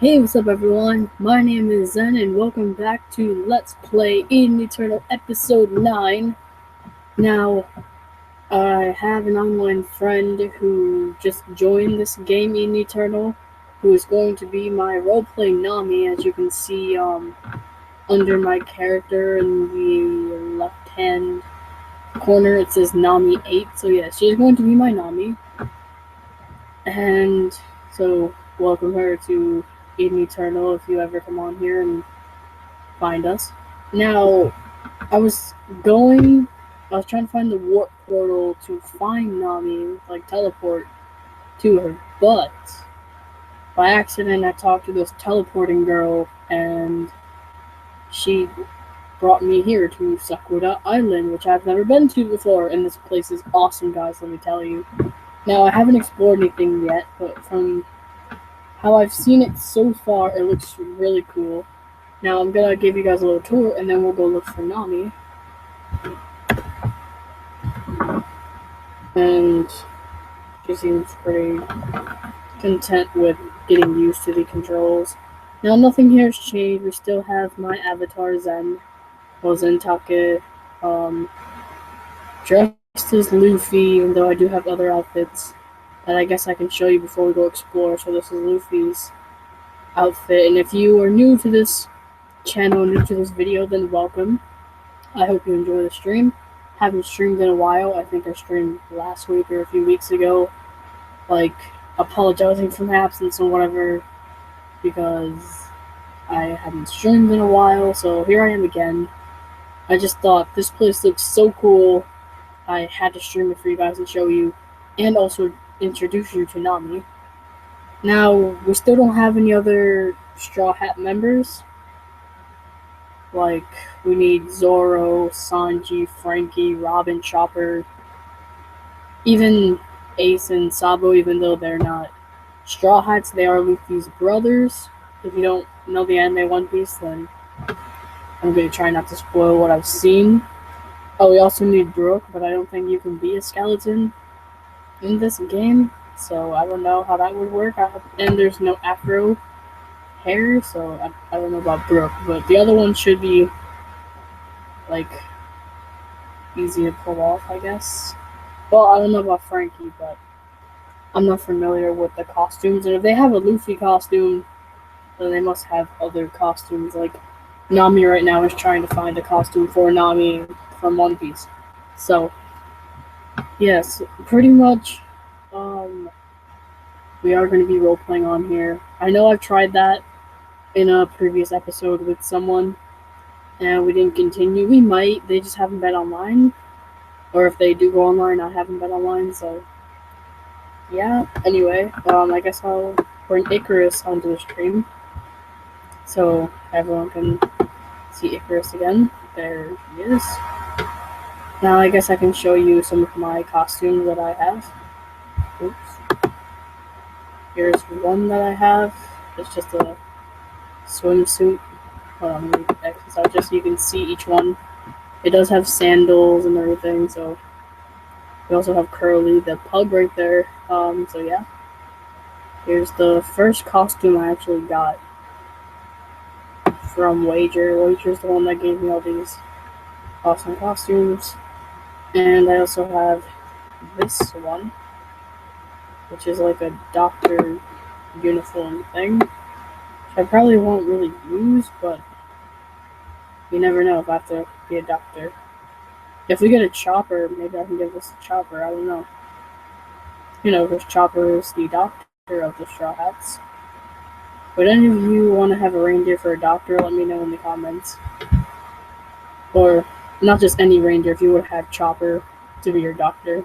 Hey, what's up everyone? My name is Zen and welcome back to Let's Play in Eternal Episode 9. Now, I have an online friend who just joined this game in Eternal, who is going to be my roleplay Nami, as you can see under my character in the left hand corner it says Nami 8, so yeah, she's going to be my Nami. And so, welcome her to Eden Eternal if you ever come on here and find us. Now, I was trying to find the warp portal to find Nami, like teleport to her, but by accident I talked to this teleporting girl and she brought me here to Sakura Island, which I've never been to before, and this place is awesome, guys, let me tell you. Now, I haven't explored anything yet, but from how I've seen it so far, it looks really cool. Now, I'm gonna give you guys a little tour, and then we'll go look for Nami. And she seems pretty content with getting used to the controls. Now, nothing here has changed. We still have my avatar Zen, Zentake, dressed as Luffy, even though I do have other outfits that I guess I can show you before we go explore. So this is Luffy's outfit, and if you are new to this channel, new to this video, then welcome. I hope you enjoy the stream. Haven't streamed in a while. I think I streamed last week or a few weeks ago, like apologizing for my absence or whatever, because I hadn't streamed in a while. So here I am again. I just thought this place looks so cool. I had to stream it for you guys and show you, and also introduce you to Nami. Now, we still don't have any other Straw Hat members. Like, we need Zoro, Sanji, Frankie, Robin, Chopper, even Ace and Sabo, even though they're not Straw Hats, they are Luffy's brothers. If you don't know the anime One Piece, then I'm going to try not to spoil what I've seen. Oh, we also need Brooke, but I don't think you can be a skeleton in this game, so I don't know how that would work. And there's no Afro hair, so I don't know about Brooke, but the other one should be, like, easy to pull off, I guess. Well, I don't know about Frankie, but I'm not familiar with the costumes, and if they have a Luffy costume, then they must have other costumes. Like, Nami right now is trying to find a costume for Nami from One Piece. So, yes, pretty much, we are going to be role-playing on here. I know I've tried that in a previous episode with someone, and we didn't continue. We might, they just haven't been online. Or if they do go online, I haven't been online, so yeah. Anyway, I guess I'll bring Icarus onto the stream so everyone can see Icarus again. There he is. Now I guess I can show you some of my costumes that I have. Oops. Here's one that I have. It's just a swimsuit. Let me X this out just so you can see each one. It does have sandals and everything, so we also have Curly, the pug right there. So yeah. Here's the first costume I actually got from Wager. Wager's the one that gave me all these awesome costumes. And I also have this one, which is like a doctor uniform thing, which I probably won't really use, but you never know if I have to be a doctor. If we get a Chopper, maybe I can give this a Chopper, I don't know. You know, because Chopper is the doctor of the Straw Hats. Would any of you want to have a reindeer for a doctor? Let me know in the comments. Or, not just any reindeer, if you would have Chopper to be your doctor.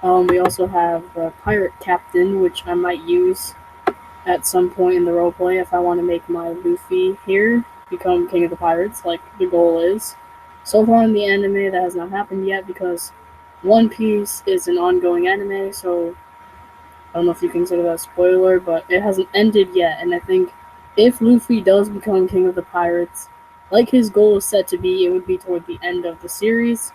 We also have the Pirate Captain, which I might use at some point in the roleplay if I want to make my Luffy here become King of the Pirates, like the goal is. So far in the anime, that has not happened yet because One Piece is an ongoing anime, so I don't know if you consider that a spoiler, but it hasn't ended yet, and I think if Luffy does become King of the Pirates, like his goal is set to be, it would be toward the end of the series,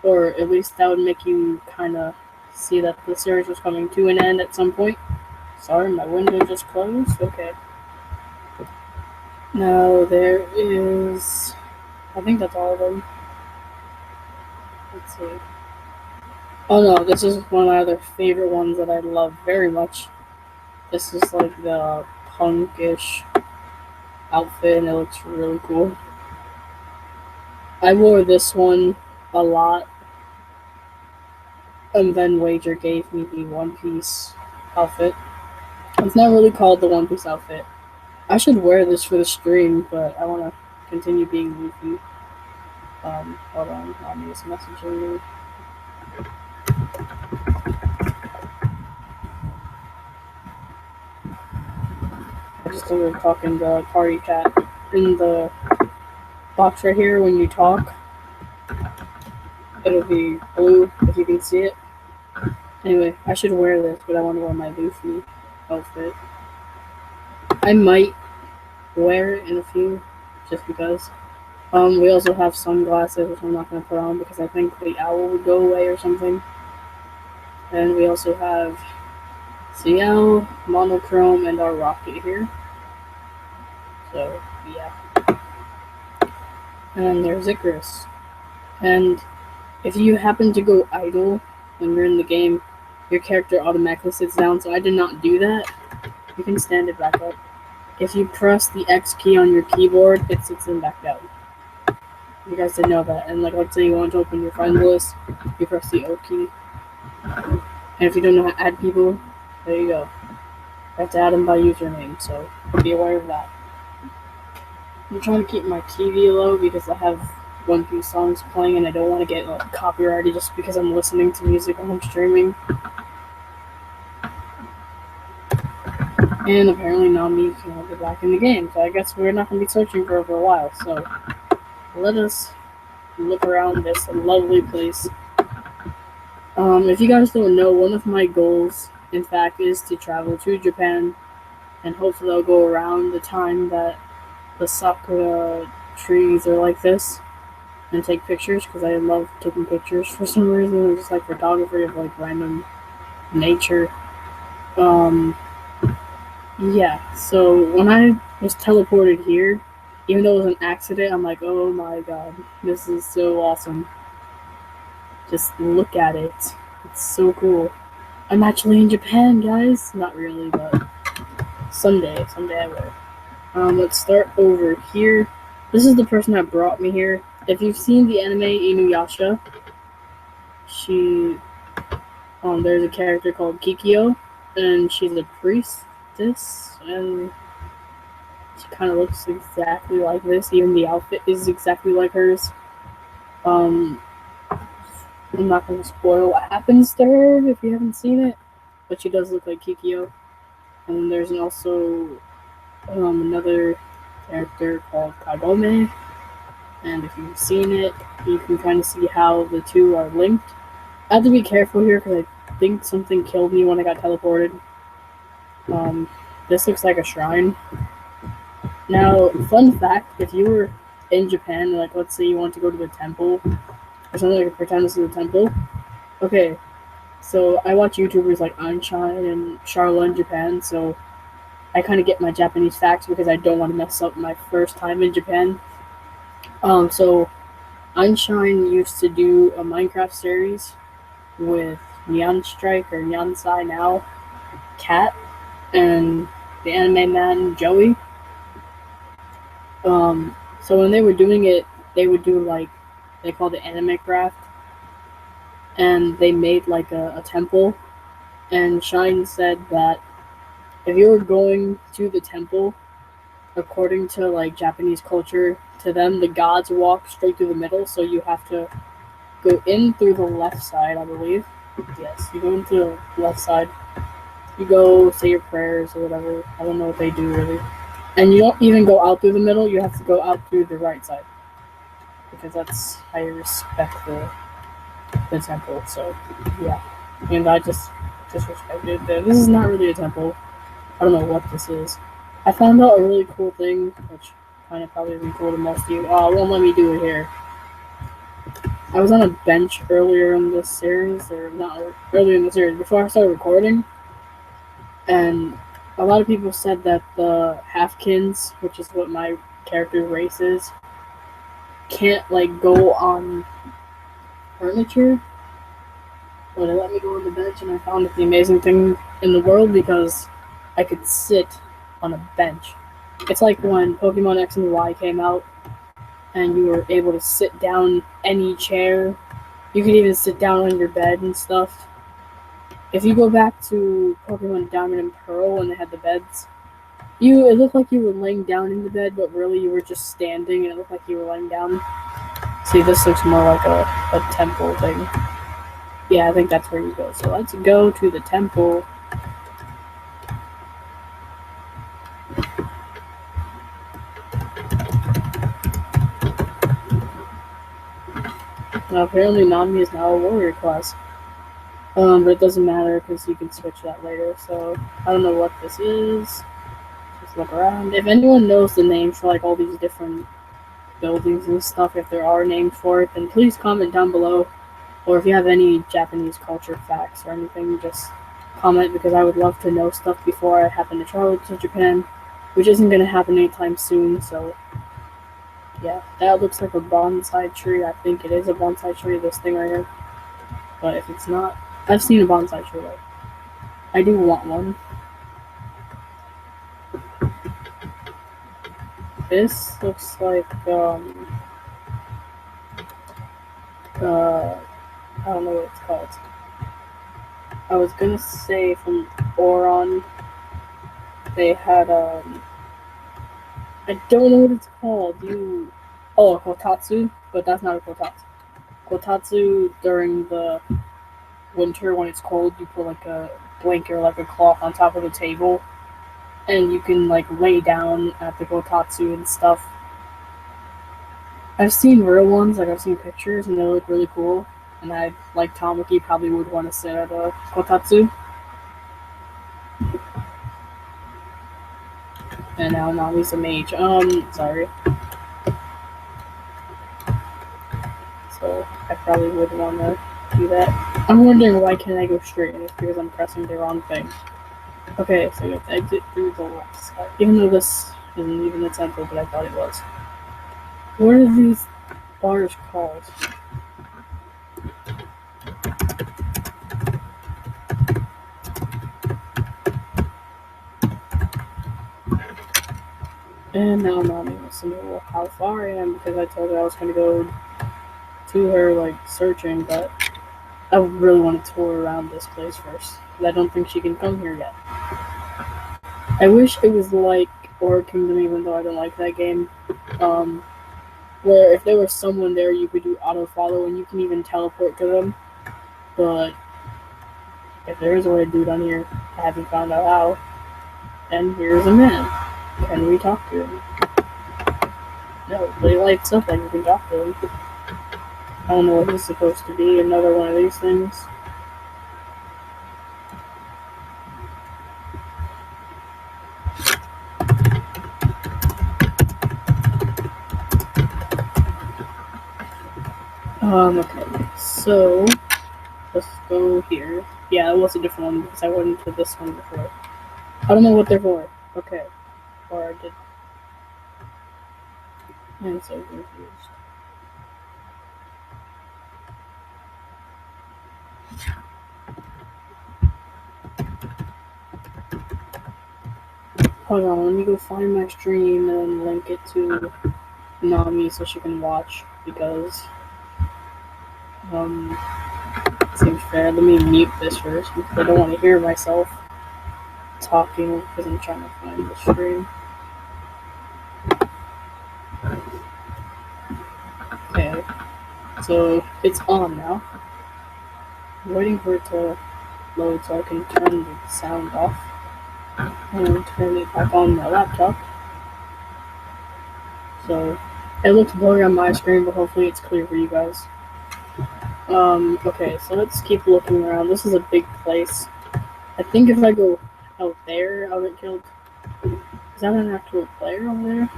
or at least that would make you kind of see that the series was coming to an end at some point. Sorry, my window just closed. Okay. Now there is. I think that's all of them. Let's see. Oh no, this is one of my other favorite ones that I love very much. This is like the punkish outfit, and it looks really cool. I wore this one a lot, and then Wager gave me the One Piece outfit. It's not really called the One Piece outfit. I should wear this for the stream, but I want to continue being Luffy. Hold on, Mommy is messaging me. I just started talking to party chat in the box right here. When you talk, it'll be blue if you can see it. Anyway, I should wear this, but I want to wear my Luffy outfit. I might wear it in a few, just because. We also have sunglasses, which I'm not going to put on because I think the owl would go away or something. And we also have CL, monochrome, and our rocket here. So, yeah. And there's Icarus. And if you happen to go idle when you're in the game, your character automatically sits down, so I did not do that. You can stand it back up. If you press the X key on your keyboard, it sits them back down. You guys didn't know that. And like, let's say you want to open your friend list, you press the O key. And if you don't know how to add people, there you go. You have to add them by username, so be aware of that. I'm trying to keep my TV low because I have One Piece songs playing and I don't want to get like copyrighted just because I'm listening to music when I'm streaming. And apparently Nami cannot get back in the game, so I guess we're not going to be searching for her for a while. So let us look around this lovely place. If you guys don't know, one of my goals, in fact, is to travel to Japan, and hopefully I'll go around the time that the Sakura trees are like this and take pictures, because I love taking pictures for some reason. I just like photography of like random nature. Yeah, so when I was teleported here, even though it was an accident, I'm like, oh my god, this is so awesome. Just look at it. It's so cool. I'm actually in Japan, guys. Not really, but someday I will. Let's start over here. This is the person that brought me here. If you've seen the anime Inuyasha, there's a character called Kikyo, and she's a priestess, and she kind of looks exactly like this. Even the outfit is exactly like hers. I'm not going to spoil what happens to her if you haven't seen it, but she does look like Kikyo. And then there's also another character called Kagome, and if you've seen it, you can kind of see how the two are linked. I have to be careful here because I think something killed me when I got teleported. This looks like a shrine. Now, fun fact, if you were in Japan, like let's say you want to go to the temple, or something, like pretend this is a temple. Okay, so I watch YouTubers like Einstein and Charlotte in Japan, so I kind of get my Japanese facts because I don't want to mess up my first time in Japan. So Einstein used to do a Minecraft series with Nyan Strike or Nyansai now, Cat, and the anime man Joey. So when they were doing it, they would do like, they called it anime craft, and they made like a temple, and Shine said that if you were going to the temple, according to like Japanese culture, to them the gods walk straight through the middle, so you have to go in through the left side, I believe. Yes, you go into the left side, you go say your prayers or whatever. I don't know what they do really. And you don't even go out through the middle, you have to go out through the right side, because that's how you respect the temple. So yeah, and I just disrespected it. This is not really a temple. I don't know what this is. I found out a really cool thing, which kind of probably isn't cool to most of you. Oh, it won't let me do it here. I was on a bench earlier in this series, or not earlier in the series, before I started recording, And a lot of people said that the Halfkins, which is what my character's race is, can't like go on furniture. But it let me go on the bench, and I found it the amazing thing in the world because I could sit on a bench. It's like when Pokemon X and Y came out, and you were able to sit down any chair. You could even sit down on your bed and stuff. If you go back to Pokemon Diamond and Pearl when they had the beds, it looked like you were laying down in the bed, but really you were just standing, and it looked like you were laying down. See, this looks more like a temple thing. Yeah, I think that's where you go. So let's go to the temple. Now, apparently Nami is now a warrior class. But it doesn't matter because you can switch that later. So I don't know what this is. Just look around. If anyone knows the names for like all these different buildings and stuff, if there are names for it, then please comment down below. Or if you have any Japanese culture facts or anything, just comment because I would love to know stuff before I happen to travel to Japan, which isn't going to happen anytime soon. So yeah, that looks like a bonsai tree. I think it is a bonsai tree, this thing right here. But if it's not, I've seen a bonsai tree though. I do want one. This looks like, I don't know what it's called. I was gonna say from Oron, they had, I don't know what it's called. A kotatsu, but that's not a kotatsu. Kotatsu during the winter when it's cold, you put like a blanket or like a cloth on top of the table, and you can like lay down at the kotatsu and stuff. I've seen real ones, like I've seen pictures, and they look really cool. And I, like Tamaki, probably would want to sit at a kotatsu. And now Nami's a mage. Sorry. So I probably would want to do that. I'm wondering why can't I go straight, and it's because I'm pressing the wrong thing. Okay, so you have to exit through the left side. Even though this isn't even the temple, but I thought it was. What are these bars called? And now Nami wants to know how far I am because I told her I was going to go to her, like, searching, but I really want to tour around this place first because I don't think she can come here yet. I wish it was like Orc Kingdom, even though I don't like that game, where if there was someone there, you could do auto-follow and you can even teleport to them, but if there is a way to do it on here, I haven't found out how. And here's a man. Can we talk to him? No, but he lights up like you can talk to him. I don't know what he's supposed to be, another one of these things. Okay, so let's go here. Yeah, it was a different one because I went into this one before. I don't know what they're for. Okay. Or I did. I'm so confused. Hold on, let me go find my stream and link it to Nami so she can watch because it seems fair. Let me mute this first because I don't want to hear myself talking because I'm trying to find the stream. Okay, so it's on now. I'm waiting for it to load so I can turn the sound off and turn it back on my laptop. So it looks blurry on my screen, but hopefully it's clear for you guys. Okay, so let's keep looking around. This is a big place. I think if I go out there, I'll get killed. Is that an actual player over there?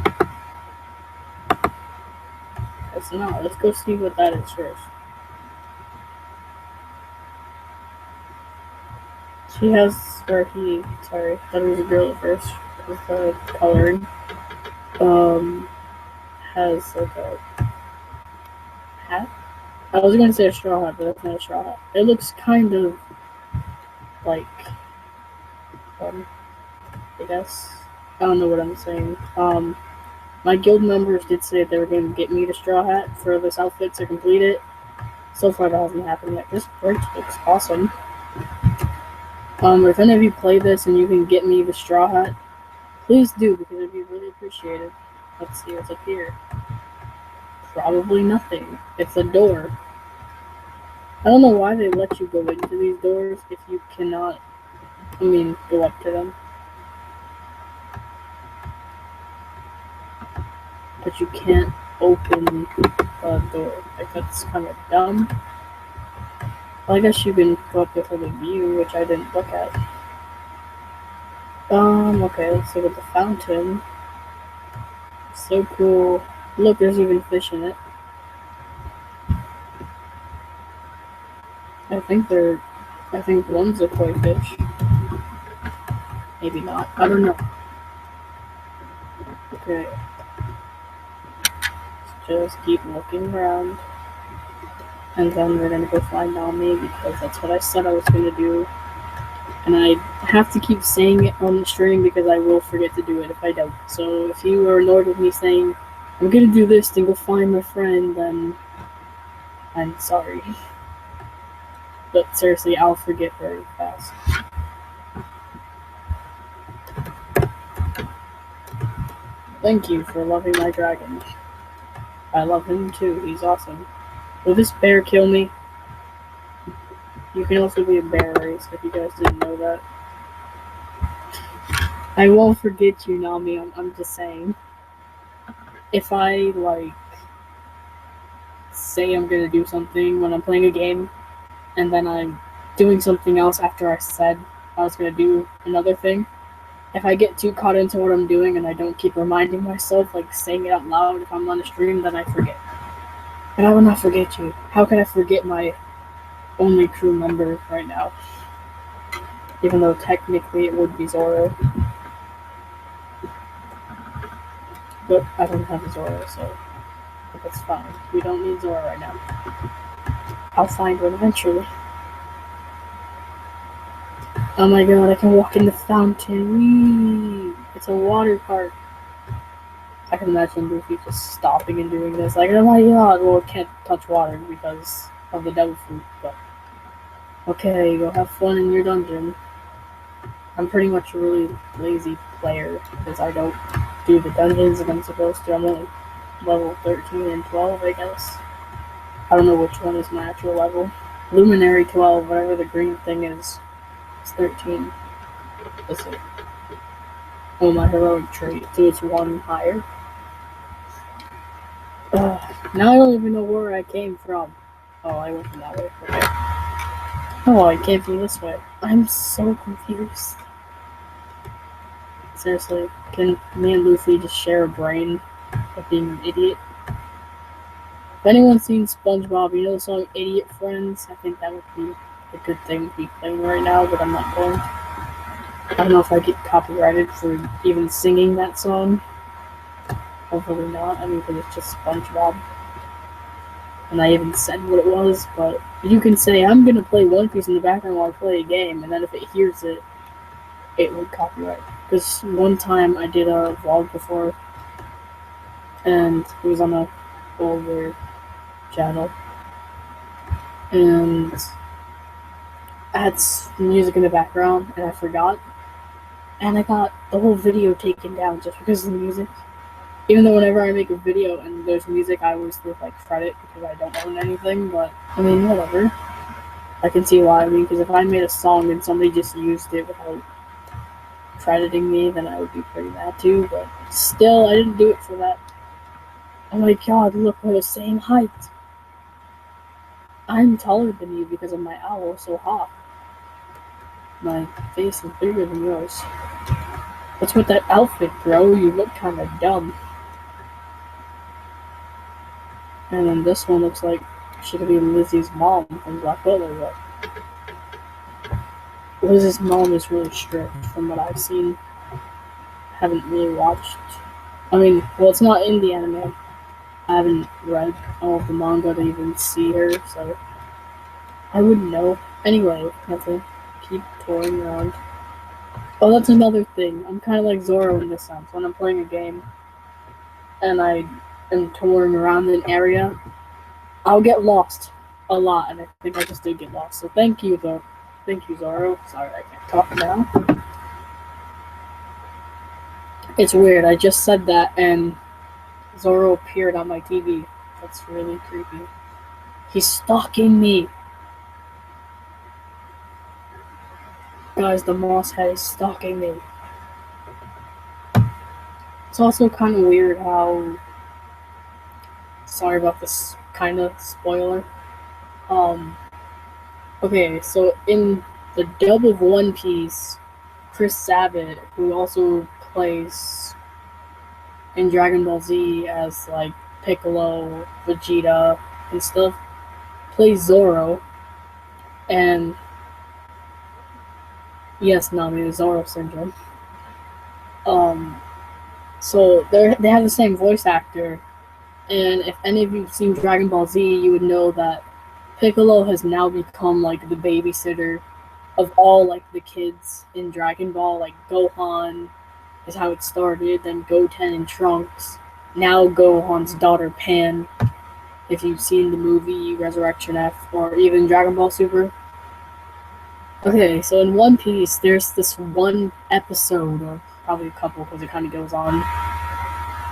It's not. Let's go see what that is first. She has sorry, I thought it was a girl at first, with the coloring, has like a hat. I was going to say a straw hat, but that's not a straw hat. It looks kind of like, I guess, I don't know what I'm saying. My guild members did say they were going to get me the straw hat for this outfit to complete it. So far, that hasn't happened yet. This bridge looks awesome. If any of you play this and you can get me the straw hat, please do, because it'd be really appreciated. Let's see what's up here. Probably nothing. It's a door. I don't know why they let you go into these doors if you cannot, go up to them. But you can't open the door. Like, that's kind of dumb. Well, I guess you can go up there for the view, which I didn't look at. Okay, let's look at the fountain. So cool. Look, there's even fish in it. I think one's a koi fish. Maybe not. I don't know. Okay. Let's just keep looking around. And then we're gonna go find Nami, because that's what I said I was gonna do. And I have to keep saying it on the stream because I will forget to do it if I don't. So if you are annoyed with me saying, I'm gonna do this, then go find my friend, then I'm sorry. But seriously, I'll forget very fast. Thank you for loving my dragon. I love him too, he's awesome. Will this bear kill me? You can also be a bear race if you guys didn't know that. I won't forget you, Nami, I'm just saying. If I, say I'm gonna do something when I'm playing a game, and then I'm doing something else after I said I was gonna do another thing, if I get too caught into what I'm doing and I don't keep reminding myself, saying it out loud if I'm on a stream, then I forget. And I will not forget you. How can I forget my only crew member right now? Even though technically it would be Zoro. But I don't have Zoro, so that's fine. We don't need Zoro right now. I'll find one eventually. Oh my god, I can walk in the fountain. Whee! It's a water park. I can imagine Luffy just stopping and doing this. Oh my god, well, it can't touch water because of the devil fruit, but okay, go have fun in your dungeon. I'm pretty much a really lazy player because I don't do the dungeons that I'm supposed to. I'm only level 13 and 12, I guess. I don't know which one is my actual level. Luminary 12, whatever the green thing is 13. That's it. Oh, my heroic trait, so it's one higher. Now I don't even know where I came from. Oh, I went from that way. Okay. Oh, I came from this way. I'm so confused. Seriously, can me and Luffy just share a brain of being an idiot? If anyone's seen SpongeBob, you know the song Idiot Friends? I think that would be a good thing to be playing right now, but I'm not going. I don't know if I get copyrighted for even singing that song. Hopefully not, because it's just SpongeBob. And I even said what it was, but you can say, I'm gonna play One Piece in the background while I play a game, and then if it hears it, it would copyright. Because one time I did a vlog before, and it was on a older channel, and I had music in the background, and I forgot, and I got the whole video taken down just because of the music. Even though whenever I make a video and there's music, I always look credit because I don't own anything, but, whatever. I can see why, because if I made a song and somebody just used it without crediting me, then I would be pretty mad too, but still, I didn't do it for that. Oh my god, look, we're the same height. I'm taller than you because of my owl, so hot. My face is bigger than yours. What's with that outfit, bro? You look kinda dumb. And then this one looks like she could be Lizzie's mom from Black Butler, but was his mom is really strict from what I've seen. Haven't really watched. I mean, well, it's not in the anime. I haven't read all of the manga to even see her, so I wouldn't know. Anyway, nothing. Keep touring around. Oh, that's another thing. I'm kind of like Zoro in this sense. When I'm playing a game and I am touring around an area, I'll get lost a lot, and I think I just did get lost. So thank you, though. Thank you, Zoro. Sorry, I can't talk now. It's weird. I just said that, and Zoro appeared on my TV. That's really creepy. He's stalking me. Guys, the moss head is stalking me. It's also kind of weird how... Sorry about this kind of spoiler. Okay, so in the dub of One Piece, Chris Sabat, who also plays in Dragon Ball Z as like Piccolo, Vegeta, and stuff, plays Zoro. And yes, Nami, Zoro syndrome. So they have the same voice actor, and if any of you've seen Dragon Ball Z, you would know that Piccolo has now become like the babysitter of all like the kids in Dragon Ball. Like Gohan is how it started, then Goten and Trunks, now Gohan's daughter Pan. If you've seen the movie Resurrection F or even Dragon Ball Super. Okay, so in One Piece, there's this one episode, or probably a couple because it kind of goes on,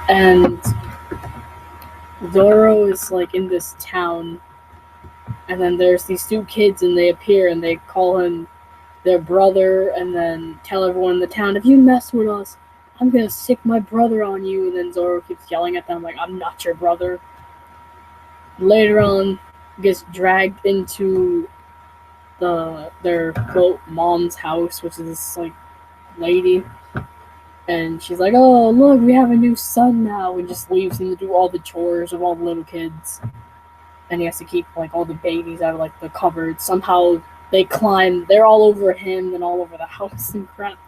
and Zoro is like in this town, and then there's these two kids, and they appear, and they call him their brother, and then tell everyone in the town, if you mess with us, I'm gonna sick my brother on you. And then Zoro keeps yelling at them like, I'm not your brother. Later on, gets dragged into their quote mom's house, which is this like lady, and she's like, oh look, we have a new son now, and just leaves him to do all the chores of all the little kids, and he has to keep like all the babies out of like the cupboard. Somehow they climb, they're all over him and all over the house and crap,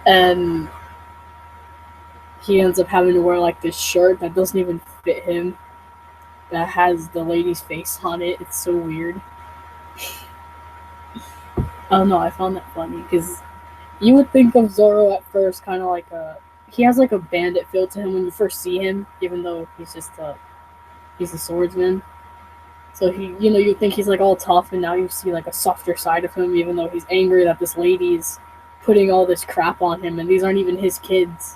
and he ends up having to wear like this shirt that doesn't even fit him, that has the lady's face on it. It's so weird. I don't know, I found that funny, because you would think of Zoro at first kind of like he has like a bandit feel to him when you first see him, even though he's just he's a swordsman. So you think he's like all tough, and now you see like a softer side of him, even though he's angry that this lady's putting all this crap on him, and these aren't even his kids.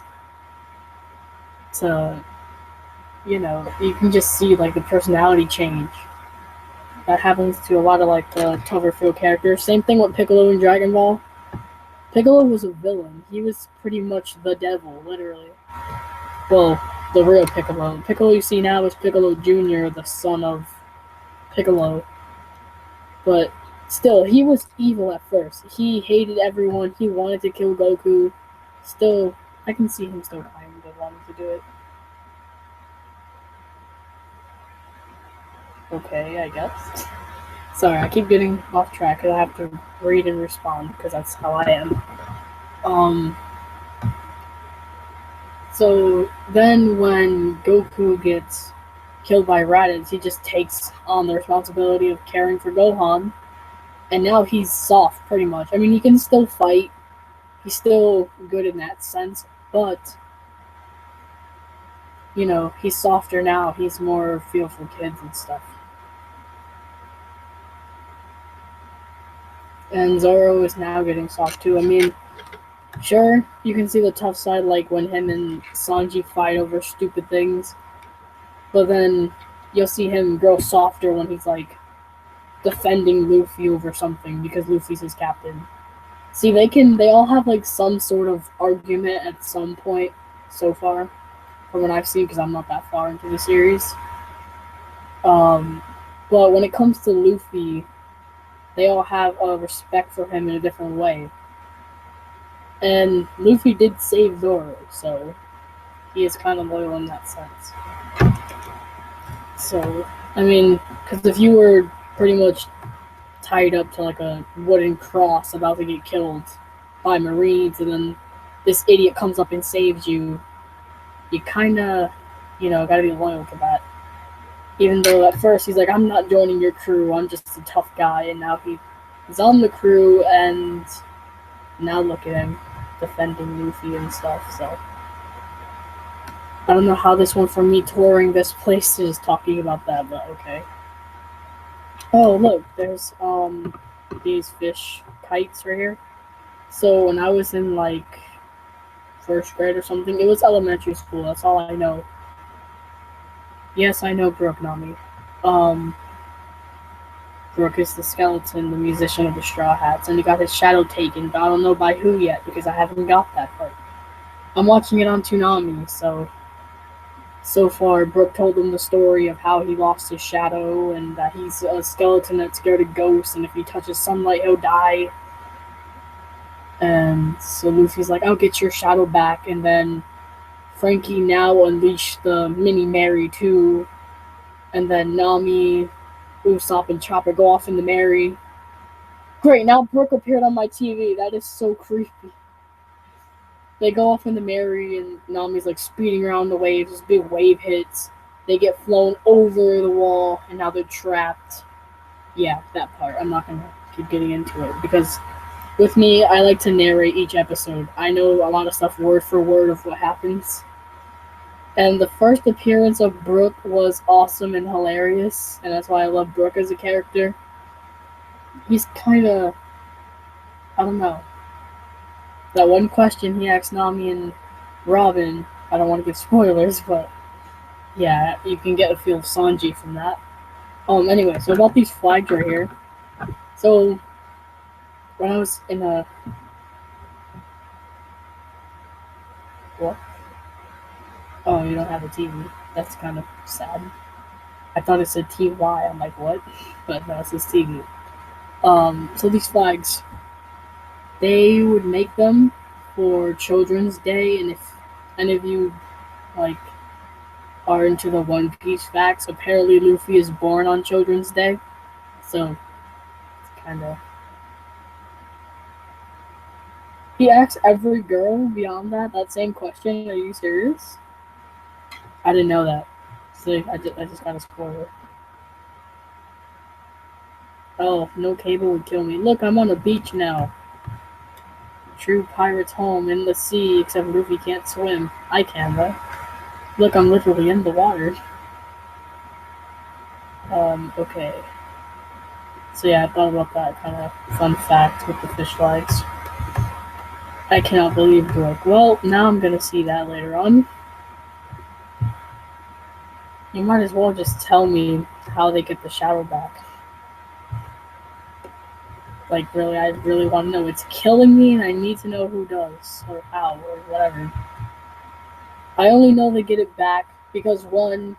So, you can just see like the personality change. That happens to a lot of like the tougher feel characters. Same thing with Piccolo in Dragon Ball. Piccolo was a villain. He was pretty much the devil, literally. Well, the real Piccolo. Piccolo you see now is Piccolo Jr., the son of Piccolo. But still, he was evil at first. He hated everyone. He wanted to kill Goku. Still, I can see him still kind of wanting to do it. Okay, I guess. Sorry, I keep getting off track because I have to read and respond because that's how I am. So then when Goku gets killed by Raditz, he just takes on the responsibility of caring for Gohan, and now he's soft pretty much. I mean, he can still fight. He's still good in that sense, but he's softer now. He's more feel for kids and stuff. And Zoro is now getting soft too. I mean, sure, you can see the tough side, like when him and Sanji fight over stupid things. But then you'll see him grow softer when he's like defending Luffy over something because Luffy's his captain. See, they all have like some sort of argument at some point so far, from what I've seen, because I'm not that far into the series. But when it comes to Luffy, they all have a respect for him in a different way. And Luffy did save Zoro, so he is kind of loyal in that sense. So, I mean, because if you were pretty much tied up to like a wooden cross about to get killed by Marines, and then this idiot comes up and saves you. You kind of, gotta be loyal to that. Even though at first he's like, I'm not joining your crew, I'm just a tough guy, and now he's on the crew, and now look at him defending Luffy and stuff, so. I don't know how this went from me touring this place to just talking about that, but okay. Oh, look, there's, these fish kites right here. So when I was in, like, first grade or something, it was elementary school, that's all I know. Yes, I know Brooke, Nami. Brooke is the skeleton, the musician of the Straw Hats, and he got his shadow taken, but I don't know by who yet, because I haven't got that part. I'm watching it on Toonami, so far, Brooke told him the story of how he lost his shadow, and that he's a skeleton that's scared of ghosts, and if he touches sunlight, he'll die. And so Luffy's like, I'll get your shadow back, and then Frankie now unleashed the Mini Mary too, and then Nami, Usopp, and Chopper go off in the Mary. Great, now Brooke appeared on my TV. That is so creepy. They go off in the Mary, and Nami's like speeding around the waves. This big wave hits. They get flown over the wall, and now they're trapped. Yeah, that part. I'm not gonna keep getting into it because with me, I like to narrate each episode. I know a lot of stuff word for word of what happens. And the first appearance of Brooke was awesome and hilarious, and that's why I love Brooke as a character. He's kind of, I don't know. That one question he asked Nami and Robin, I don't want to give spoilers, but yeah, you can get a feel of Sanji from that. Anyway, so about these flags right here. So, when I was in a... What? Oh, you don't have a TV. That's kind of sad. I thought it said TY. I'm like, what? But no, it says TV. So these flags, they would make them for Children's Day, and if any of you, like, are into the One Piece facts, apparently Luffy is born on Children's Day, so it's kind of... He asks every girl beyond that same question, are you serious? I didn't know that. See, I just got a spoiler. Oh, no cable would kill me. Look, I'm on a beach now. True pirate's home in the sea, except Luffy can't swim. I can, though. Look, I'm literally in the water. Okay. So yeah, I thought about that kind of fun fact with the fish flags. I cannot believe Brooke. Well, now I'm gonna see that later on. You might as well just tell me how they get the shadow back. Like, really, I really want to know. It's killing me, and I need to know who does, or how, or whatever. I only know they get it back because one...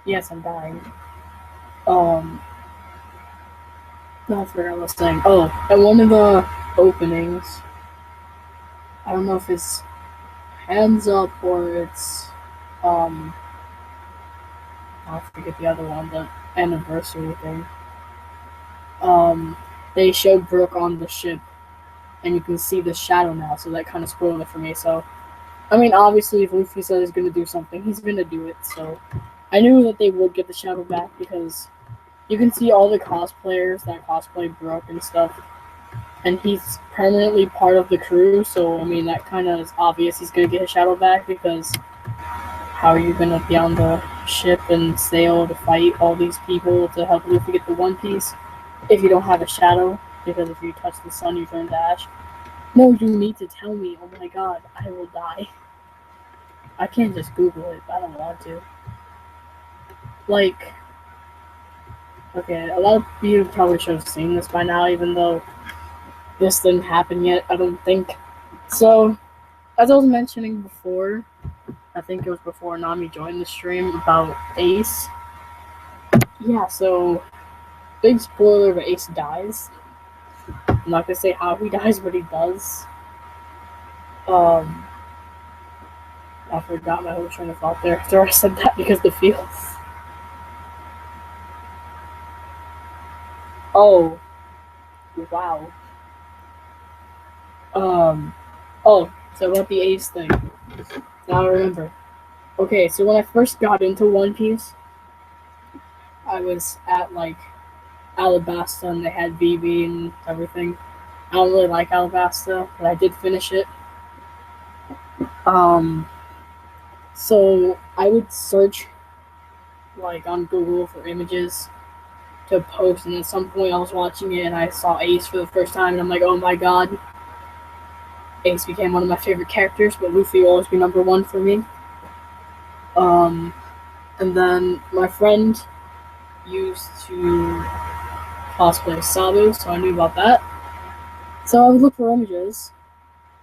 Yes, I'm dying. No, I forgot what I was saying. Oh, at one of the openings, I don't know if it's Hands Up or it's, I forget the other one, the anniversary thing. They showed Brooke on the ship, and you can see the shadow now, so that kind of spoiled it for me. So, I mean, obviously, if Luffy said he's going to do something, he's going to do it, so I knew that they would get the shadow back because you can see all the cosplayers that cosplay Brooke and stuff, and he's permanently part of the crew, so, I mean, that kind of is obvious he's going to get his shadow back because how are you going to be on the ship and sail to fight all these people to help Luffy get the One Piece if you don't have a shadow? Because if you touch the sun, you turn to ash. No, you need to tell me. Oh my god, I will die. I can't just Google it. I don't want to. Like, okay, a lot of you probably should have seen this by now, even though this didn't happen yet, I don't think. So, as I was mentioning before, I think it was before Nami joined the stream, about Ace. Yeah, so, big spoiler, but Ace dies. I'm not gonna say how he dies, but he does. I forgot my whole train of thought there after I said that because the feels. Oh, wow. Oh, so about the Ace thing. Now I remember. Okay, so when I first got into One Piece, I was at like Alabasta and they had BB and everything. I don't really like Alabasta, but I did finish it. Um, so I would search like on Google for images to post, and at some point I was watching it and I saw Ace for the first time, and I'm like, oh my god, Ace became one of my favorite characters, but Luffy will always be number one for me. Um, and then my friend used to cosplay Sabu, so I knew about that. So I would look for images,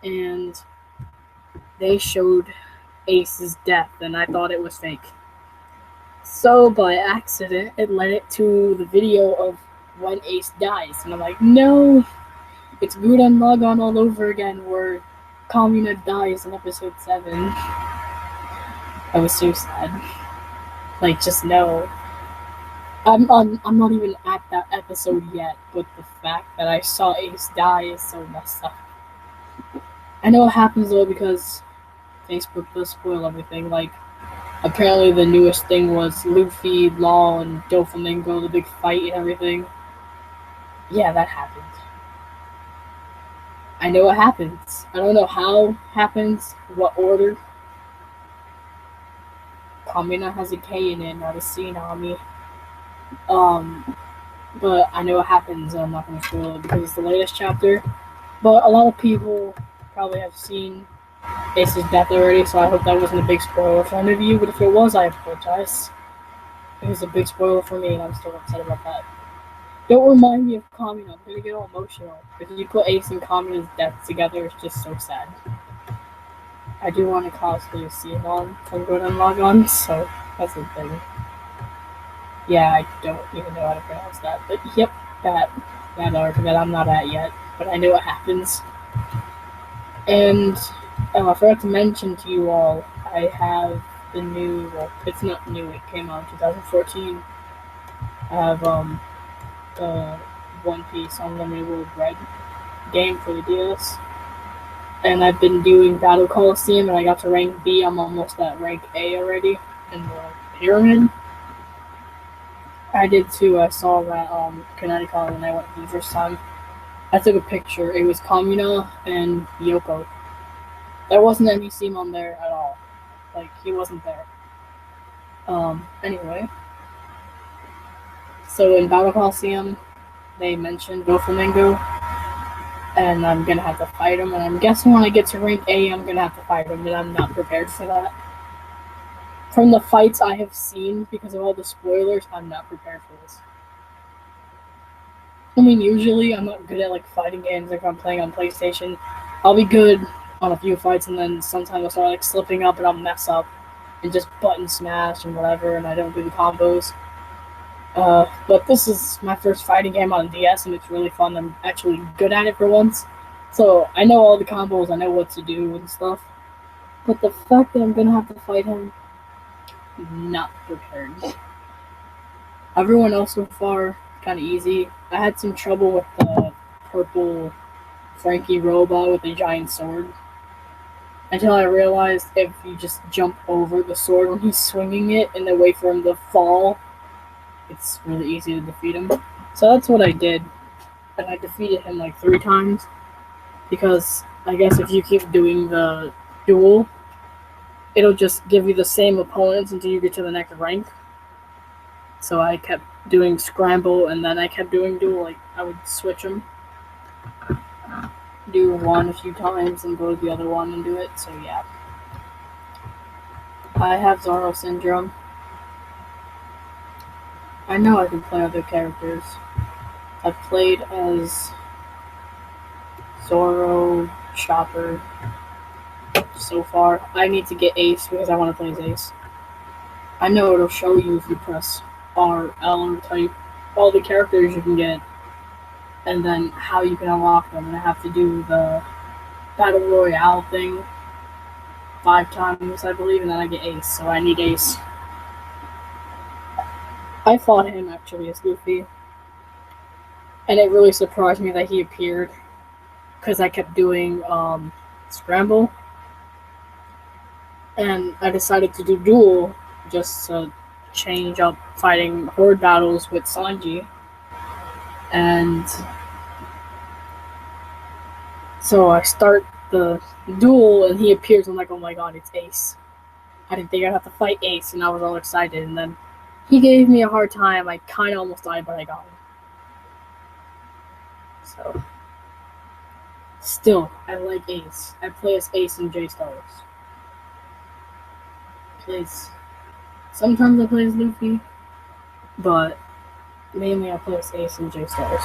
and they showed Ace's death, and I thought it was fake. So by accident, it led it to the video of when Ace dies, and I'm like, no, it's Gurren Lagann all over again, where Kamina dies in episode 7. I was so sad. Like, just no. I'm not even at that episode yet, but the fact that I saw Ace die is so messed up. I know what happens though because Facebook does spoil everything. Like, apparently the newest thing was Luffy, Law, and Doflamingo, the big fight and everything. Yeah, that happened. I know what happens. I don't know how it happens, what order. Kamina has a K in it, not a C in Ami. But I know what happens, and I'm not going to spoil it because it's the latest chapter. But a lot of people probably have seen Ace's death already, so I hope that wasn't a big spoiler for any of you. But if it was, I apologize. It was a big spoiler for me, and I'm still upset about that. Don't remind me of Kamina. I'm going to get all emotional. If you put Ace and Kamina's death together, it's just so sad. I do want to cosplay Sinon from Gurren Lagann, so that's the thing. Yeah, I don't even know how to pronounce that, but yep, that arc that I'm not at yet, but I know what happens. And I forgot to mention to you all, I have the new, well, it's not new, it came out in 2014. I have the One Piece Unlimited World Red game for the DS. And I've been doing Battle Coliseum, and I got to rank B. I'm almost at rank A already in the pyramid. I did too. I saw that Connecticut when I went for the first time. I took a picture. It was Kamina and Yoko. There wasn't any Simon there at all. Like, he wasn't there. Anyway. So in Battle Coliseum, they mentioned Doflamingo, and I'm gonna have to fight him, and I'm guessing when I get to rank A, I'm gonna have to fight him, and I'm not prepared for that. From the fights I have seen, because of all the spoilers, I'm not prepared for this. I mean, usually I'm not good at like fighting games. Like if I'm playing on PlayStation, I'll be good on a few fights, and then sometimes I'll start like slipping up and I'll mess up and just button smash and whatever, and I don't do the combos. But this is my first fighting game on DS, and it's really fun. I'm actually good at it for once, so I know all the combos. I know what to do and stuff. But the fact that I'm gonna have to fight him, not prepared. Everyone else so far, kind of easy. I had some trouble with the purple Frankie robot with the giant sword. Until I realized if you just jump over the sword when he's swinging it and then wait for him to fall, it's really easy to defeat him. So that's what I did. And I defeated him like 3 times. Because I guess if you keep doing the duel, it'll just give you the same opponents until you get to the next rank. So I kept doing scramble, and then I kept doing duel. Like, I would switch them. Do one a few times, and go to the other one and do it. So yeah. I have Zoro syndrome. I know I can play other characters. I've played as Zoro, Chopper, so far. I need to get Ace because I want to play as Ace. I know it'll show you if you press R, L, and type all the characters you can get, and then how you can unlock them. And I have to do the Battle Royale thing 5 times, I believe, and then I get Ace, so I need Ace. I fought him actually as Luffy. and it really surprised me that he appeared because I kept doing scramble, and I decided to do duel just to change up fighting horde battles with Sanji, and so I start the duel and he appears. I'm like, oh my god, it's Ace. I didn't think I'd have to fight Ace, and I was all excited, and then he gave me a hard time. I kind of almost died, but I got him. So, still, I like Ace. I play as Ace and J Stars. Sometimes I play as Luffy, but mainly I play as Ace and J Stars.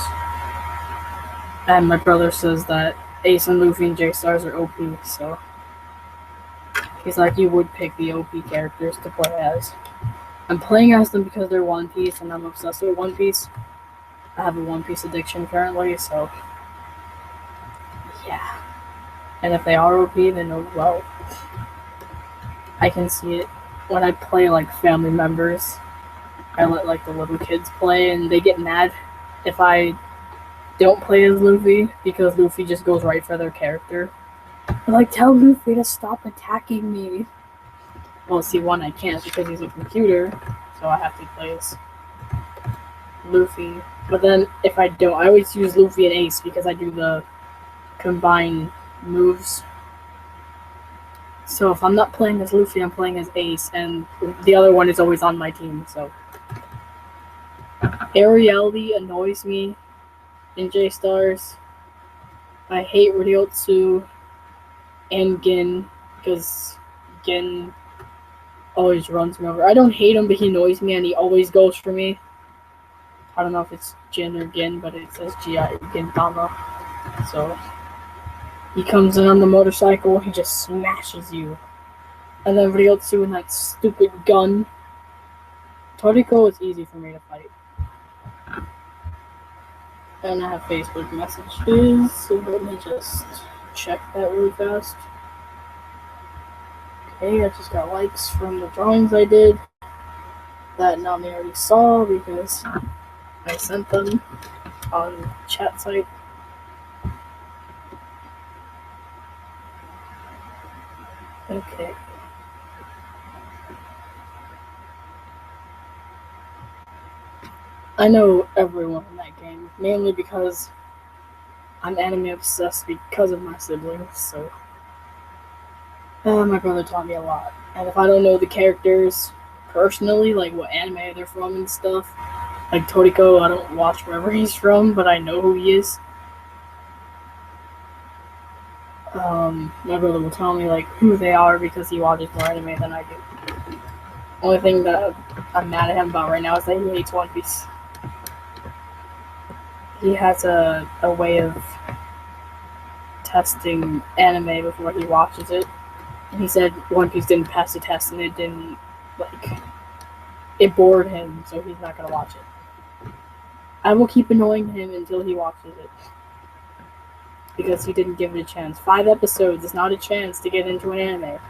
And my brother says that Ace and Luffy and J Stars are OP, so he's like, you would pick the OP characters to play as. I'm playing as them because they're One Piece, and I'm obsessed with One Piece. I have a One Piece addiction currently, so yeah. And if they are OP, then oh well. I can see it when I play like family members. I let like the little kids play, and they get mad if I don't play as Luffy because Luffy just goes right for their character. They're like, tell Luffy to stop attacking me. Well, see, one, I can't because he's a computer, so I have to play as Luffy. But then if I don't, I always use Luffy and Ace because I do the combined moves. So if I'm not playing as Luffy, I'm playing as Ace, and the other one is always on my team, so. Arieldi annoys me in J Stars. I hate Ryotsu and Gin because Gin always runs me over. I don't hate him, but he annoys me and he always goes for me. I don't know if it's Jin or Gin, but it says G.I. Gintama. So he comes in on the motorcycle, he just smashes you. And then Ryotsu and that stupid gun. Toriko is easy for me to fight. And I have Facebook messages, so let me just check that really fast. Okay, I just got likes from the drawings I did that Nami already saw because I sent them on chat site. Okay. I know everyone in that game, mainly because I'm anime obsessed because of my siblings, so my brother taught me a lot. And if I don't know the characters personally, like what anime they're from and stuff, like Toriko, I don't watch wherever he's from, but I know who he is. My brother will tell me like who they are because he watches more anime than I do. Only thing that I'm mad at him about right now is that he hates One Piece. He has a way of testing anime before he watches it. And he said One Piece didn't pass the test and it didn't, like, it bored him, so he's not gonna watch it. I will keep annoying him until he watches it. Because he didn't give it a chance. 5 episodes is not a chance to get into an anime.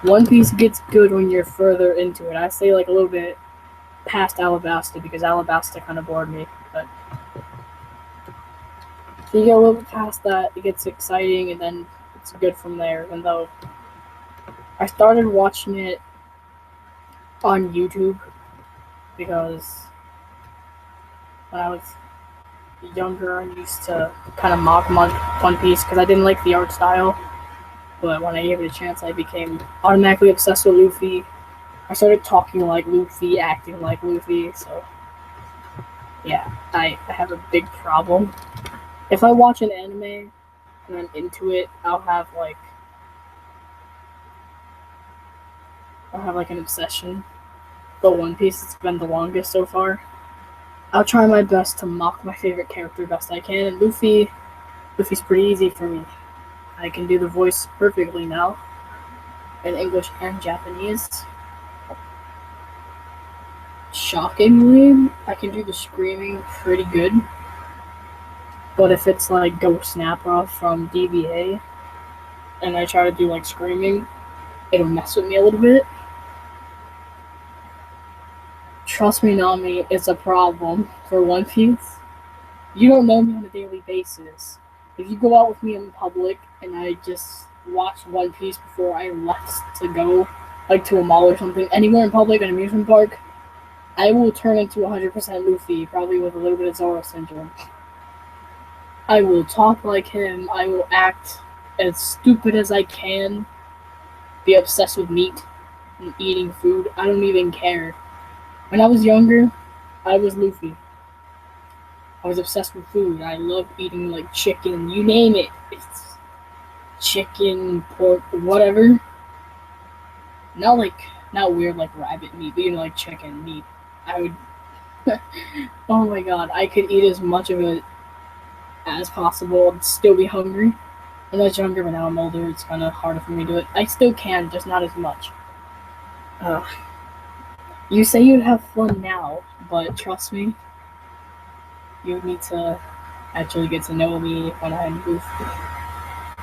One Piece gets good when you're further into it. I say like a little bit past Alabasta because Alabasta kind of bored me, but if you get a little bit past that, it gets exciting and then it's good from there. Even though I started watching it on YouTube because when I was younger, I used to kind of mock One Piece because I didn't like the art style. But when I gave it a chance, I became automatically obsessed with Luffy. I started talking like Luffy, acting like Luffy, so yeah, I have a big problem. If I watch an anime and I'm into it, I'll have like an obsession. But One Piece has been the longest so far. I'll try my best to mock my favorite character best I can, and Luffy's pretty easy for me. I can do the voice perfectly now, in English and Japanese. Shockingly, I can do the screaming pretty good. But if it's like Ghost Nappa from DBA, and I try to do like screaming, it'll mess with me a little bit. Trust me, Nami, it's a problem for One Piece. You don't know me on a daily basis. If you go out with me in public and I just watched One Piece before I left to go, like to a mall or something, anywhere in public, an amusement park, I will turn into 100% Luffy, probably with a little bit of Zoro syndrome. I will talk like him. I will act as stupid as I can. Be obsessed with meat and eating food. I don't even care. When I was younger, I was Luffy. I was obsessed with food. I loved eating like chicken, you name it. It's chicken, pork, whatever. Not weird like rabbit meat, but like chicken meat. I would. Oh my god, I could eat as much of it as possible and still be hungry. When I was younger, but now I'm older, it's kind of harder for me to do it. I still can, just not as much. Uh, you say you'd have fun now, but trust me, you need to actually get to know me when I'm Luffy.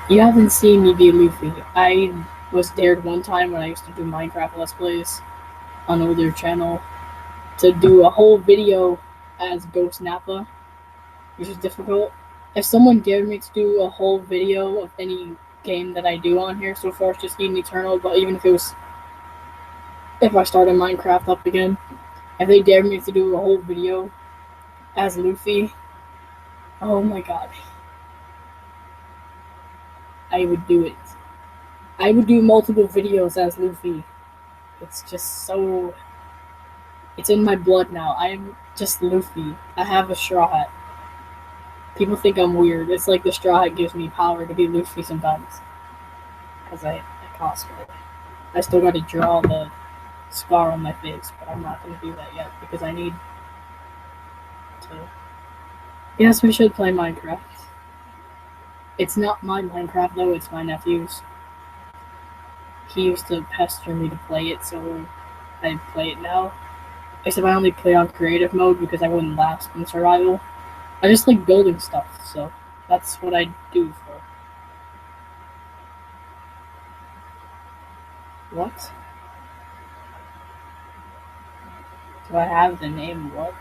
You haven't seen me be Luffy. I was dared one time when I used to do Minecraft Let's Plays on an older channel to do a whole video as Ghost Nappa, which is difficult. If someone dared me to do a whole video of any game that I do on here, so far it's just Eden Eternal, but even if I started Minecraft up again, if they dared me to do a whole video as Luffy, oh my god, I would do it. I would do multiple videos as Luffy. It's just so... It's in my blood now. I am just Luffy. I have a straw hat. People think I'm weird. It's like the straw hat gives me power to be Luffy sometimes. Because I cosplay. I still gotta draw the scar on my face, but I'm not gonna do that yet because I need to... Yes, we should play Minecraft. It's not my Minecraft though, it's my nephew's. He used to pester me to play it, so I play it now. Except I only play on creative mode because I wouldn't last in survival. I just like building stuff, so that's what I do for. What? Do I have the name what?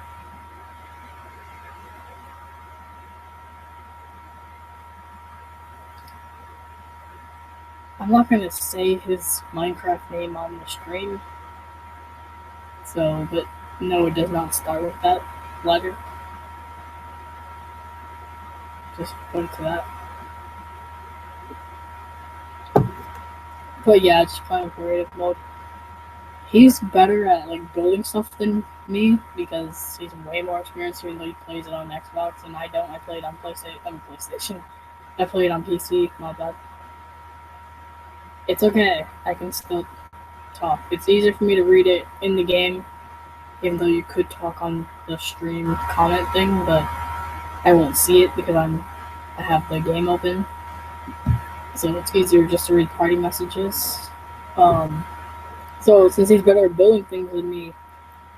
I'm not gonna say his Minecraft name on the stream. So, but no, it does not start with that letter. Just point to that. But yeah, just playing creative mode. He's better at like building stuff than me because he's way more experienced, even though he plays it on Xbox and I don't. I play it on PlayStation. I play it on PC. My bad. It's okay. I can still talk. It's easier for me to read it in the game, even though you could talk on the stream comment thing, but I won't see it because I have the game open. So it's easier just to read party messages. So since he's better at building things than me,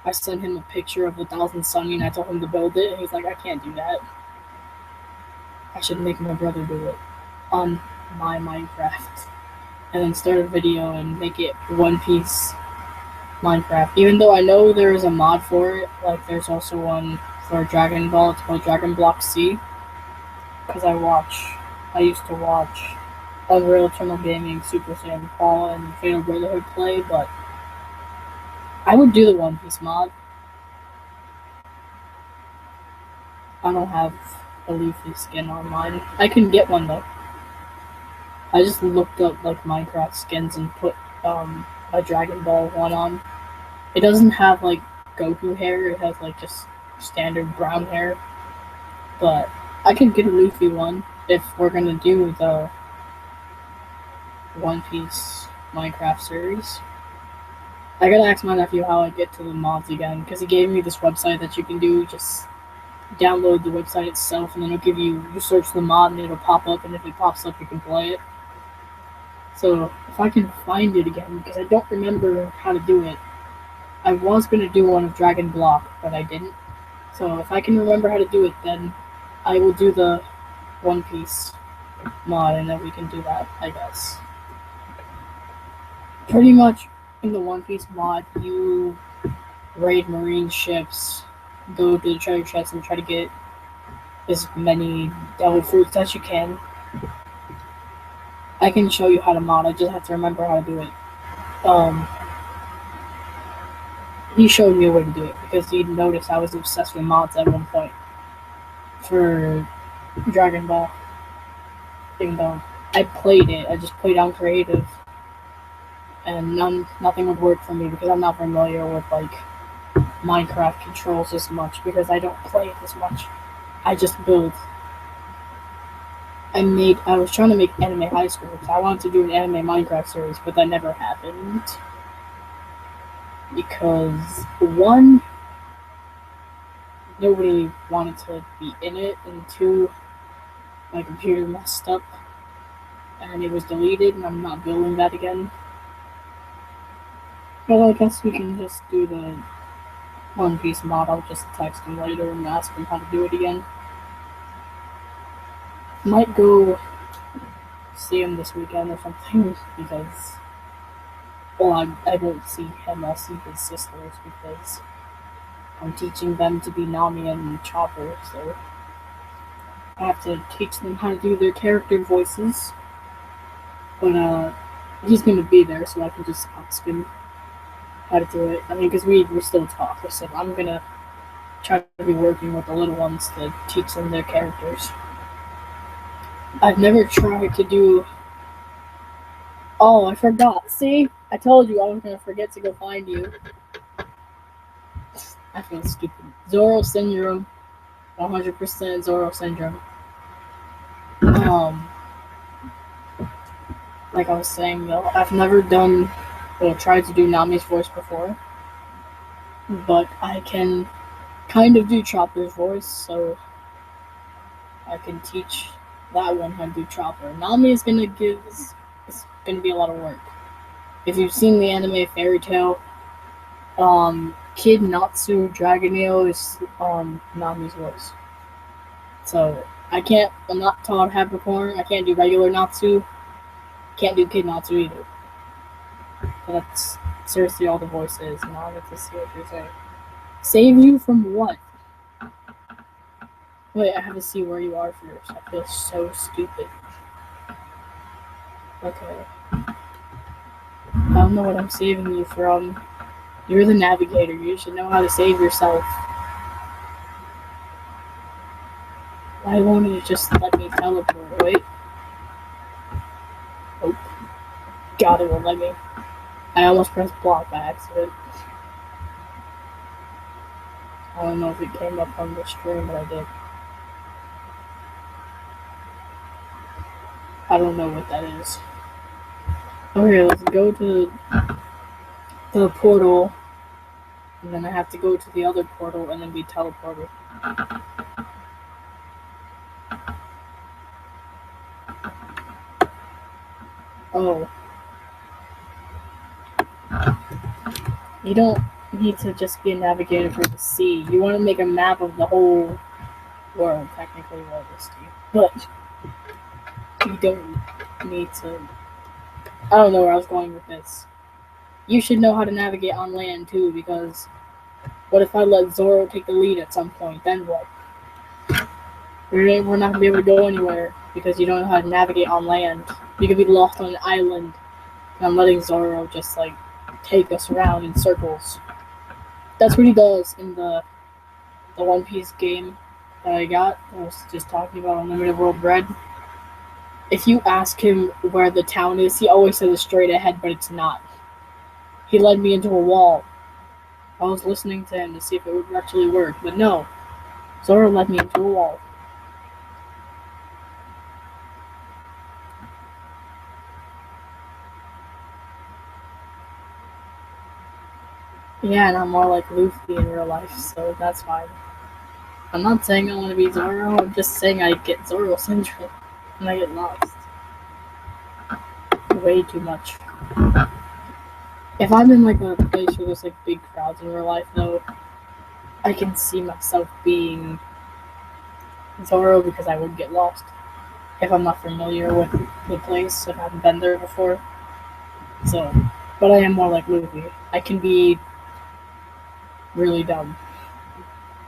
I sent him a picture of the 1,000 Sunny and I told him to build it, and he's like, I can't do that. I should make my brother do it on my Minecraft. And then start a video and make it One Piece Minecraft. Even though I know there is a mod for it, like there's also one for Dragon Ball, it's called Dragon Block C. Because I used to watch Unreal Eternal Gaming, Super Saiyan Paul, and Fatal Brotherhood play, but I would do the One Piece mod. I don't have a Luffy skin on mine. I can get one though. I just looked up like Minecraft skins and put a Dragon Ball one on. It doesn't have like Goku hair, it has like just standard brown hair. But I could get a Luffy one if we're gonna do the One Piece Minecraft series. I gotta ask my nephew how I get to the mods again, because he gave me this website that you can do, just download the website itself and then it'll give you search the mod and it'll pop up, and if it pops up you can play it. So if I can find it again, because I don't remember how to do it. I was going to do one of Dragon Block, but I didn't. So if I can remember how to do it, then I will do the One Piece mod, and then we can do that, I guess. Pretty much in the One Piece mod, you raid marine ships, go to the treasure chest and try to get as many devil fruits as you can. I can show you how to mod. I just have to remember how to do it. He showed me a way to do it because he noticed I was obsessed with mods at one point for Dragon Ball. Even though I played it, I just played on creative, and nothing would work for me because I'm not familiar with like Minecraft controls as much because I don't play it as much. I just build. I was trying to make anime high school because I wanted to do an anime Minecraft series, but that never happened. Because one, nobody wanted to be in it, and two, my computer messed up and it was deleted, and I'm not building that again. But I guess we can just do the One Piece mod. I'll just text him later and ask him how to do it again. Might go see him this weekend or something because, well, I won't see him. I'll see his sisters because I'm teaching them to be Nami and Chopper, so I have to teach them how to do their character voices. But he's gonna be there, so I can just ask him how to do it. I mean, because we still talk. I said I'm gonna try to be working with the little ones to teach them their characters. I've never tried to do. Oh, I forgot. See? I told you I was gonna forget to go find you. I feel stupid. Zoro syndrome. 100% Zoro syndrome. Like I was saying though, I've never tried to do Nami's voice before. But I can kind of do Chopper's voice, so I can teach that one how to do Chopper. Nami is gonna it's gonna be a lot of work. If you've seen the anime Fairy Tail, Kid Natsu Dragonale is Nami's voice. So I'm not Todd Capricorn, I can't do regular Natsu, can't do Kid Natsu either. But that's seriously all the voice is. Now I get to see what you're saying. Save you from what? Wait, I have to see where you are first. I feel so stupid. Okay. I don't know what I'm saving you from. You're the navigator. You should know how to save yourself. Why won't you just let me teleport? Wait. Oh. God, it won't let me. I almost pressed block by accident. I don't know if it came up on the stream, but I did. I don't know what that is. Okay, let's go to the portal. And then I have to go to the other portal and then be teleported. Oh. You don't need to just be a navigator for the sea. You want to make a map of the whole world, technically, well, this but you don't need to. I don't know where I was going with this. You should know how to navigate on land too, because what if I let Zoro take the lead at some point? Then what? We're not gonna be able to go anywhere because you don't know how to navigate on land. You could be lost on an island, and I'm letting Zoro just like take us around in circles. That's what he does in the One Piece game that I was just talking about, Unlimited World Bread. If you ask him where the town is, he always says it's straight ahead, but it's not. He led me into a wall. I was listening to him to see if it would actually work, but no. Zoro led me into a wall. Yeah, and I'm more like Luffy in real life, so that's fine. I'm not saying I want to be Zoro, I'm just saying I get Zoro syndrome and I get lost. Way too much. If I'm in like a place where there's like big crowds in real life though, I can see myself being Zoro because I would get lost if I'm not familiar with the place, if I haven't been there before. So, but I am more like Luffy. I can be really dumb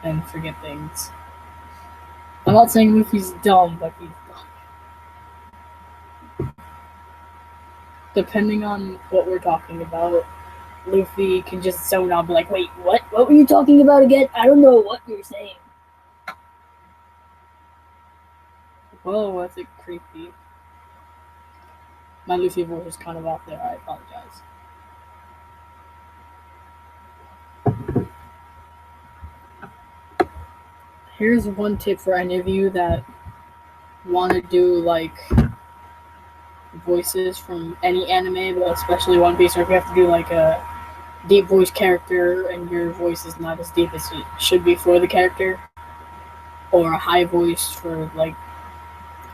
and forget things. I'm not saying Luffy's dumb, but he's dumb. Depending on what we're talking about, Luffy can just zone out and be like, wait, what? What were you talking about again? I don't know what you're saying. Whoa, that's creepy. My Luffy voice is kind of out there. I apologize. Here's one tip for any of you that want to do like voices from any anime, but especially One Piece, or if you have to do like a deep voice character and your voice is not as deep as it should be for the character, or a high voice for like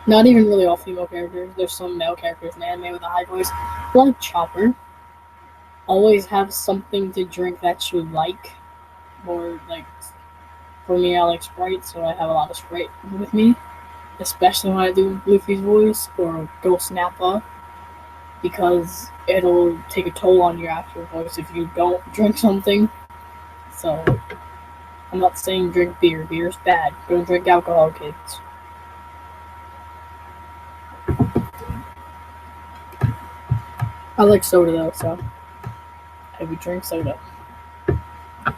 not even really all female characters. There's some male characters in anime with a high voice, like Chopper. Always have something to drink that you like, or like for me, I like Sprite, so I have a lot of Sprite with me, especially when I do Luffy's voice or Ghost Nappa, because it'll take a toll on your actual voice if you don't drink something. So, I'm not saying drink beer. Beer's bad. Don't drink alcohol, kids. I like soda though, so I would drink soda.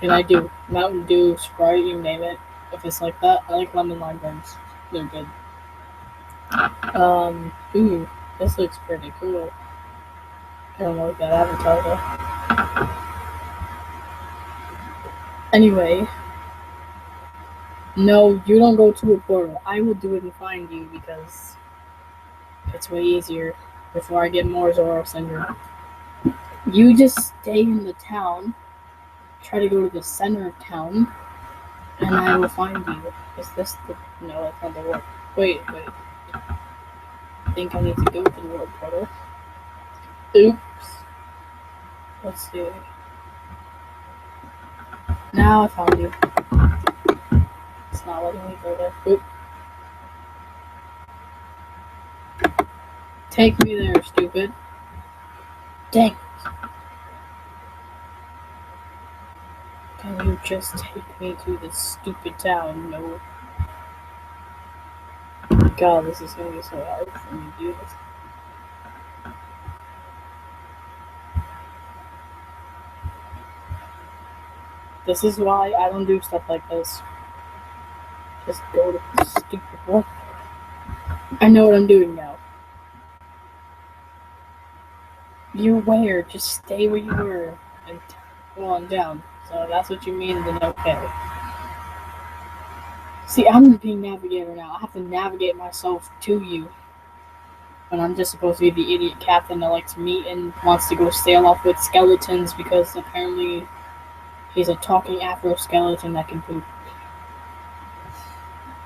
And I do. Mountain Dew, Sprite, you name it. If it's like that, I like lemon lime burns. They're good. Ooh, this looks pretty cool. I don't like that avatar though. Anyway, no, you don't go to a portal. I will do it and find you because it's way easier. Before I get more Zoro syndrome, you just stay in the town. Try to go to the center of town, and I will find you. Is this the? No, that's not the warp. Wait. I think I need to go to the warp portal. Oops. Let's see. Now I found you. It's not letting me go there. Oop. Take me there, stupid. Dang. Can you just take me to this stupid town? No. God, this is gonna be so hard for me to do this. This is why I don't do stuff like this. Just go to the stupid one. I know what I'm doing now. You're where? Just stay where you were and go on down. So that's what you mean, then okay. See, I'm being navigator now. I have to navigate myself to you. When I'm just supposed to be the idiot captain that likes meat and wants to go sail off with skeletons because apparently he's a talking Afro skeleton that can poop.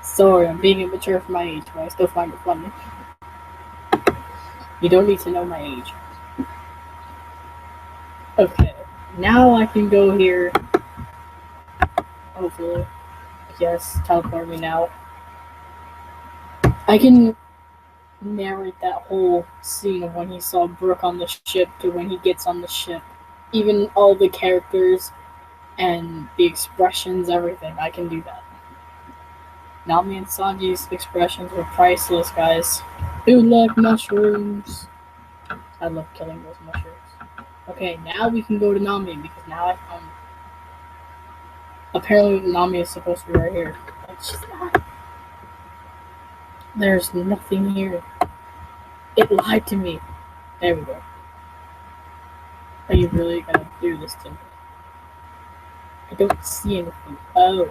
Sorry, I'm being immature for my age, but I still find it funny. You don't need to know my age. Okay, now I can go here. Hopefully. Yes, teleport me now. I can narrate that whole scene of when he saw Brook on the ship to when he gets on the ship. Even all the characters and the expressions, everything. I can do that. Nami and Sanji's expressions were priceless, guys. Who like mushrooms? I love killing those mushrooms. Okay, now we can go to Nami because now I found. Apparently, Nami is supposed to be right here. But she's not. There's nothing here. It lied to me. There we go. Are you really gonna do this to me? I don't see anything. Oh.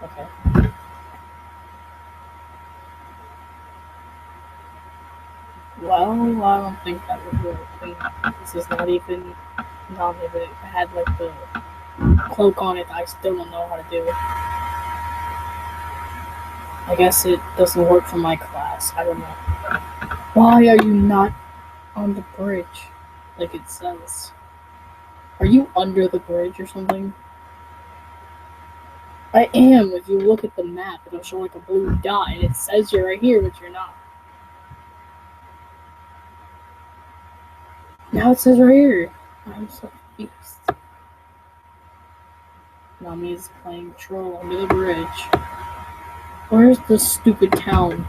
Okay. Well, I don't think that would work. This is not even Nami, but it had like the cloak on it. I still don't know how to do it. I guess it doesn't work for my class. I don't know. Why are you not on the bridge? Like it says. Are you under the bridge or something? I am. If you look at the map, it'll show like a blue dot, and it says you're right here, but you're not. Now it says right here. I'm so confused. Nami is playing troll under the bridge. Where's this stupid town?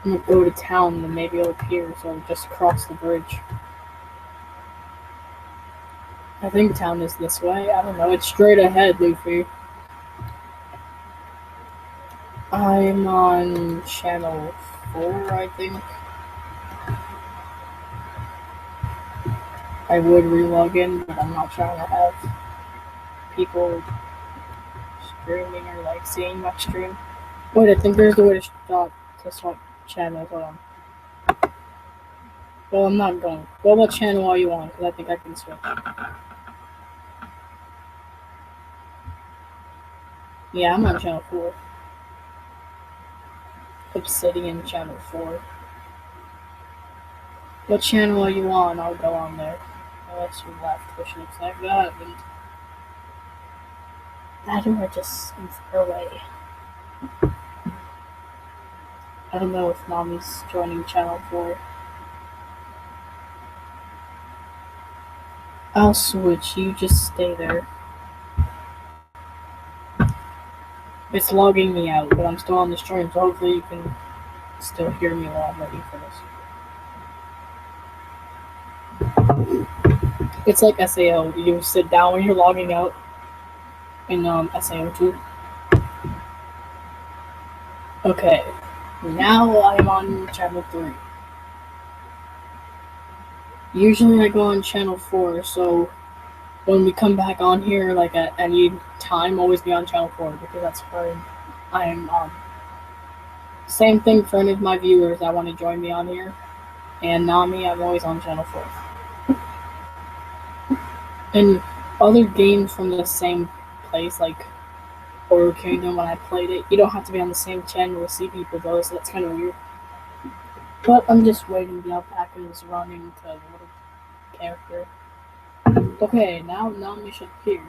I'm gonna go to town and maybe it'll appear, so I'll just cross the bridge. I think town is this way. I don't know. It's straight ahead, Luffy. I'm on channel 4, I think. I would relog in, but I'm not trying to have people streaming or like seeing my stream. Wait, I think there's a way to swap channels. Hold on. Well, I'm not going. Well, what channel are you on? Because I think I can switch. Yeah, I'm on channel 4. Obsidian channel 4. What channel are you on? I'll go on there. Unless you left, which looks like that. And that or just far away. I don't know if Mommy's joining channel 4. I'll switch. You just stay there. It's logging me out, but I'm still on the stream, so hopefully you can still hear me while I'm waiting for this. It's like SAO. You sit down when you're logging out in SAO2. Okay, now I'm on channel 3. Usually I go on channel 4, so when we come back on here, like at any time, always be on channel 4 because that's where I'm on. Same thing for any of my viewers that want to join me on here. And Nami, I'm always on channel 4. And other games from the same place, like Horror Kingdom, when I played it, you don't have to be on the same channel to see people though, so that's kind of weird. But I'm just waiting. The alpaca is running to the little character. Okay, now Nami should appear.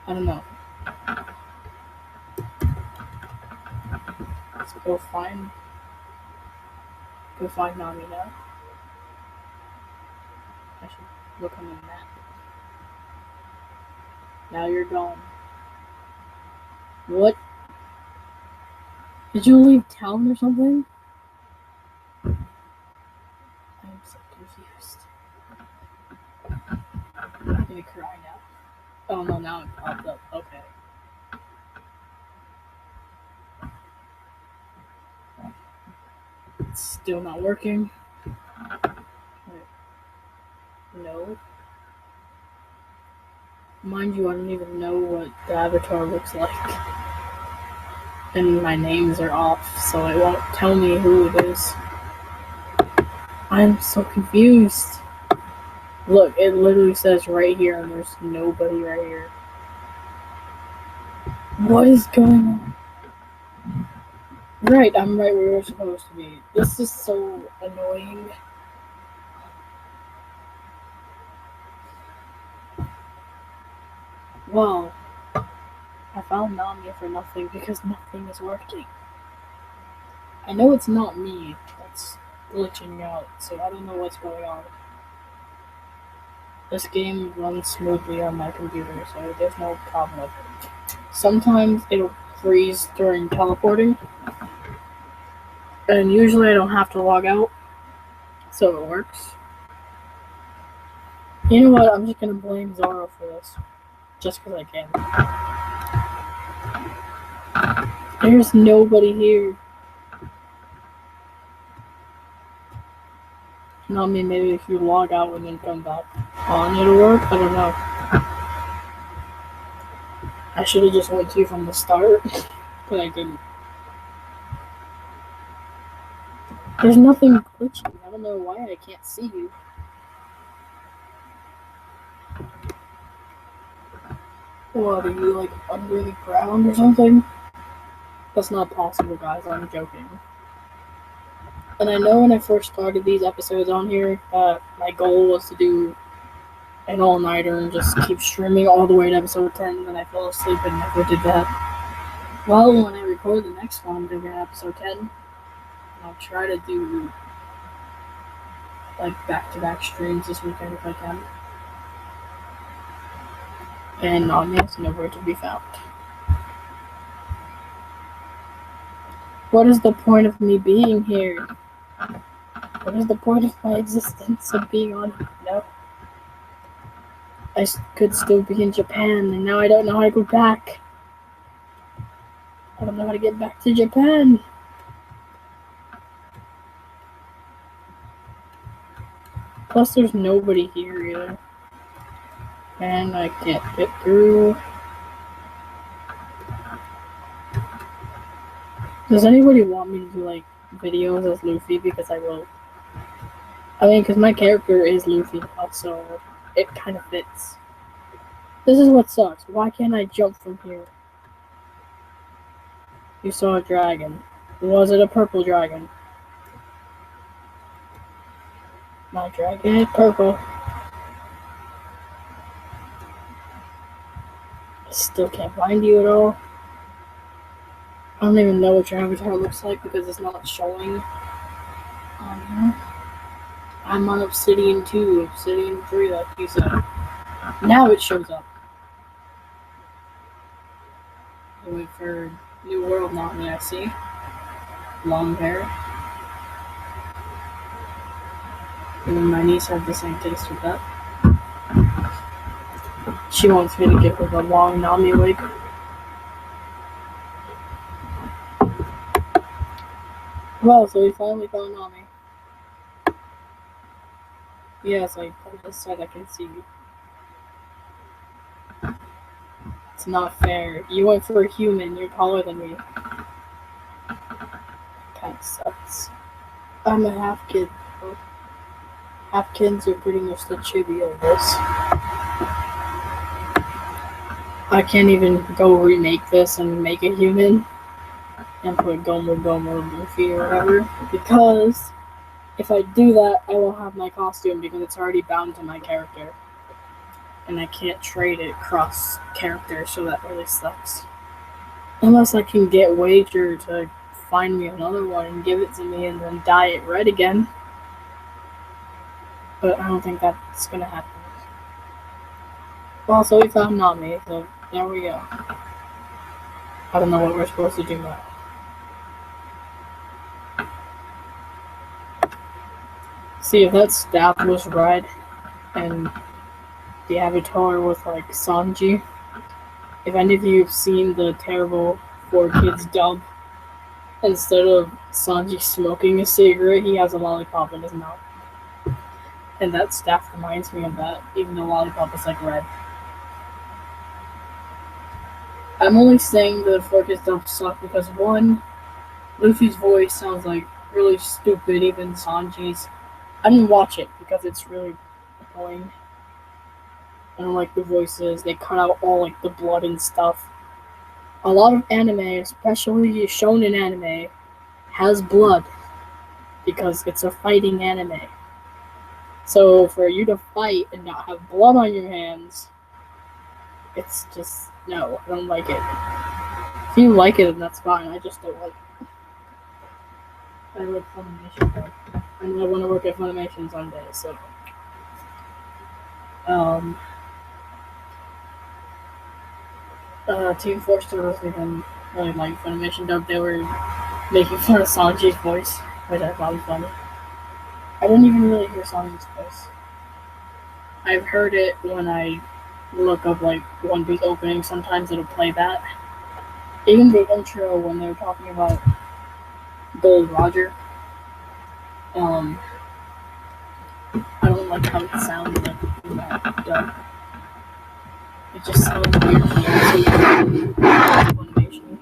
I don't know. Let's go find Nami now. I should look on the map. Now you're gone. What? Did you leave town or something? I'm so confused. I'm gonna cry now. Oh no, now it popped up. Okay. It's still not working. Wait. No. Mind you, I don't even know what the avatar looks like. And my names are off, so it won't tell me who it is. I'm so confused. Look, it literally says right here, and there's nobody right here. What is going on? Right, I'm right where we're supposed to be. This is so annoying. Wow. I found Nami for nothing because nothing is working. I know it's not me that's glitching out, so I don't know what's going on. This game runs smoothly on my computer, so there's no problem with it. Sometimes it'll freeze during teleporting, and usually I don't have to log out, so it works. You know what? I'm just gonna blame Zoro for this, just because I can. There's nobody here. I mean, maybe if you log out and then come back on, it'll work. I don't know. I should have just went to you from the start, but I didn't. There's nothing glitching. I don't know why I can't see you. What, are you like under the ground or something? That's not possible, guys. I'm joking. And I know when I first started these episodes on here, my goal was to do an all-nighter and just keep streaming all the way to episode 10, and then I fell asleep and never did that. Well, when I record the next one, I'm doing episode 10, and I'll try to do like back-to-back streams this weekend if I can. And Nami is nowhere to be found. What is the point of me being here? What is the point of my existence of being on here? No. I could still be in Japan, and now I don't know how to go back. I don't know how to get back to Japan. Plus, there's nobody here either. And I can't get through. Does anybody want me to do, like, videos as Luffy? Because I will. I mean, because my character is Luffy, so it kind of fits. This is what sucks. Why can't I jump from here? You saw a dragon. Was it a purple dragon? My dragon is purple. I still can't find you at all. I don't even know what your avatar looks like because it's not showing on here. I'm on Obsidian 2, Obsidian 3, like you said. Now it shows up. I wait for New World Nami, I see. Long hair. And my niece had the same taste with that. She wants me to give her the long Nami wig. Well, so we finally found Nami. Yes, like on this side I can see you. It's not fair. You went for a human, you're taller than me. Kinda sucks. I'm a half kid. Half kids are pretty much the chibi of this. I can't even go remake this and make a human and put Gomu Luffy or whatever, because if I do that, I won't have my costume because it's already bound to my character. And I can't trade it cross characters, so that really sucks. Unless I can get Wager to find me another one and give it to me and then dye it red again. But I don't think that's gonna happen. Well, so we found Nami, so there we go. I don't know what we're supposed to do now. See, if that staff was red and the avatar was like Sanji, if any of you have seen the terrible 4Kids dub, instead of Sanji smoking a cigarette, he has a lollipop in his mouth. And that staff reminds me of that, even though lollipop is like red. I'm only saying the 4Kids dub suck because one, Luffy's voice sounds like really stupid, even Sanji's. I didn't watch it because it's really annoying. I don't like the voices. They cut out all like the blood and stuff. A lot of anime, especially shonen anime, has blood because it's a fighting anime. So for you to fight and not have blood on your hands, it's just no. I don't like it. If you like it, then that's fine. I just don't like it. I like Funimation though. And I want to work at Funimation someday, so. Team Forster doesn't even really like Funimation dub. They were making fun of Sanji's voice, which I found funny. I don't even really hear Sanji's voice. I've heard it when I look up like One Piece opening. Sometimes it'll play that. Even the intro when they were talking about Gold Roger. I don't like how it sounds like in that dub. It just sounds weird to me. Funimation.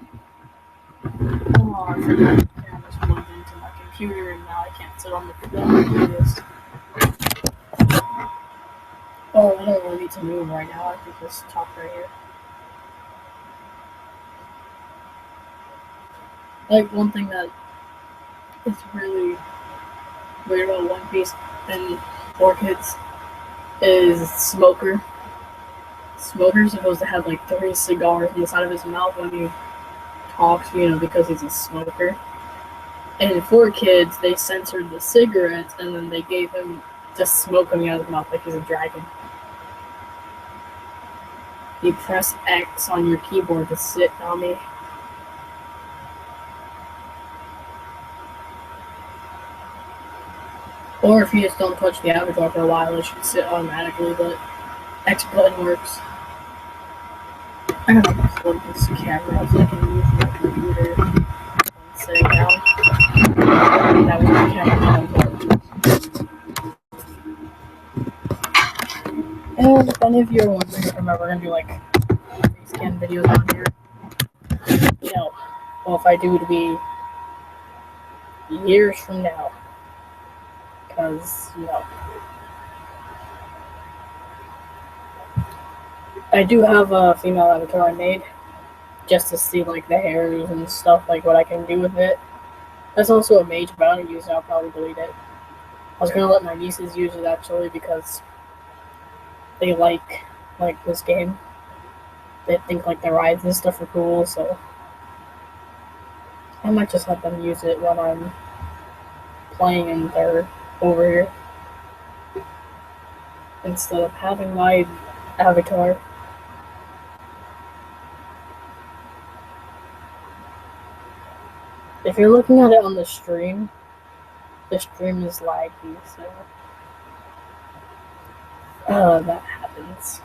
Oh, I forgot the camera's plugged into my computer and now I can't sit on the floor and do this. Oh, I don't really need to move right now. I can just talk right here. Like, one thing that is really weird about One Piece and 4Kids is Smoker. Smoker's supposed to have like 3 cigars on the side of his mouth when he talks, because he's a smoker. And in 4Kids, they censored the cigarettes and then they gave him just smoke coming out of his mouth like he's a dragon. You press X on your keyboard to sit, Nami. Or if you just don't touch the avatar for a while, it should sit automatically, but X button works. I gotta plug this camera so I can use my computer and sit it down. That was my camera. And if any of you are wondering if I'm ever gonna do like scan videos on here, well, if I do, it'll be years from now, because I do have a female avatar I made just to see like the hairs and stuff, like what I can do with it. That's also a mage, but I don't use it. I'll probably delete it. I was gonna let my nieces use it actually because they like this game. They think like the rides and stuff are cool, so I might just let them use it when I'm playing and they're over here instead of having my avatar. If you're looking at it on the stream is laggy, so that happens.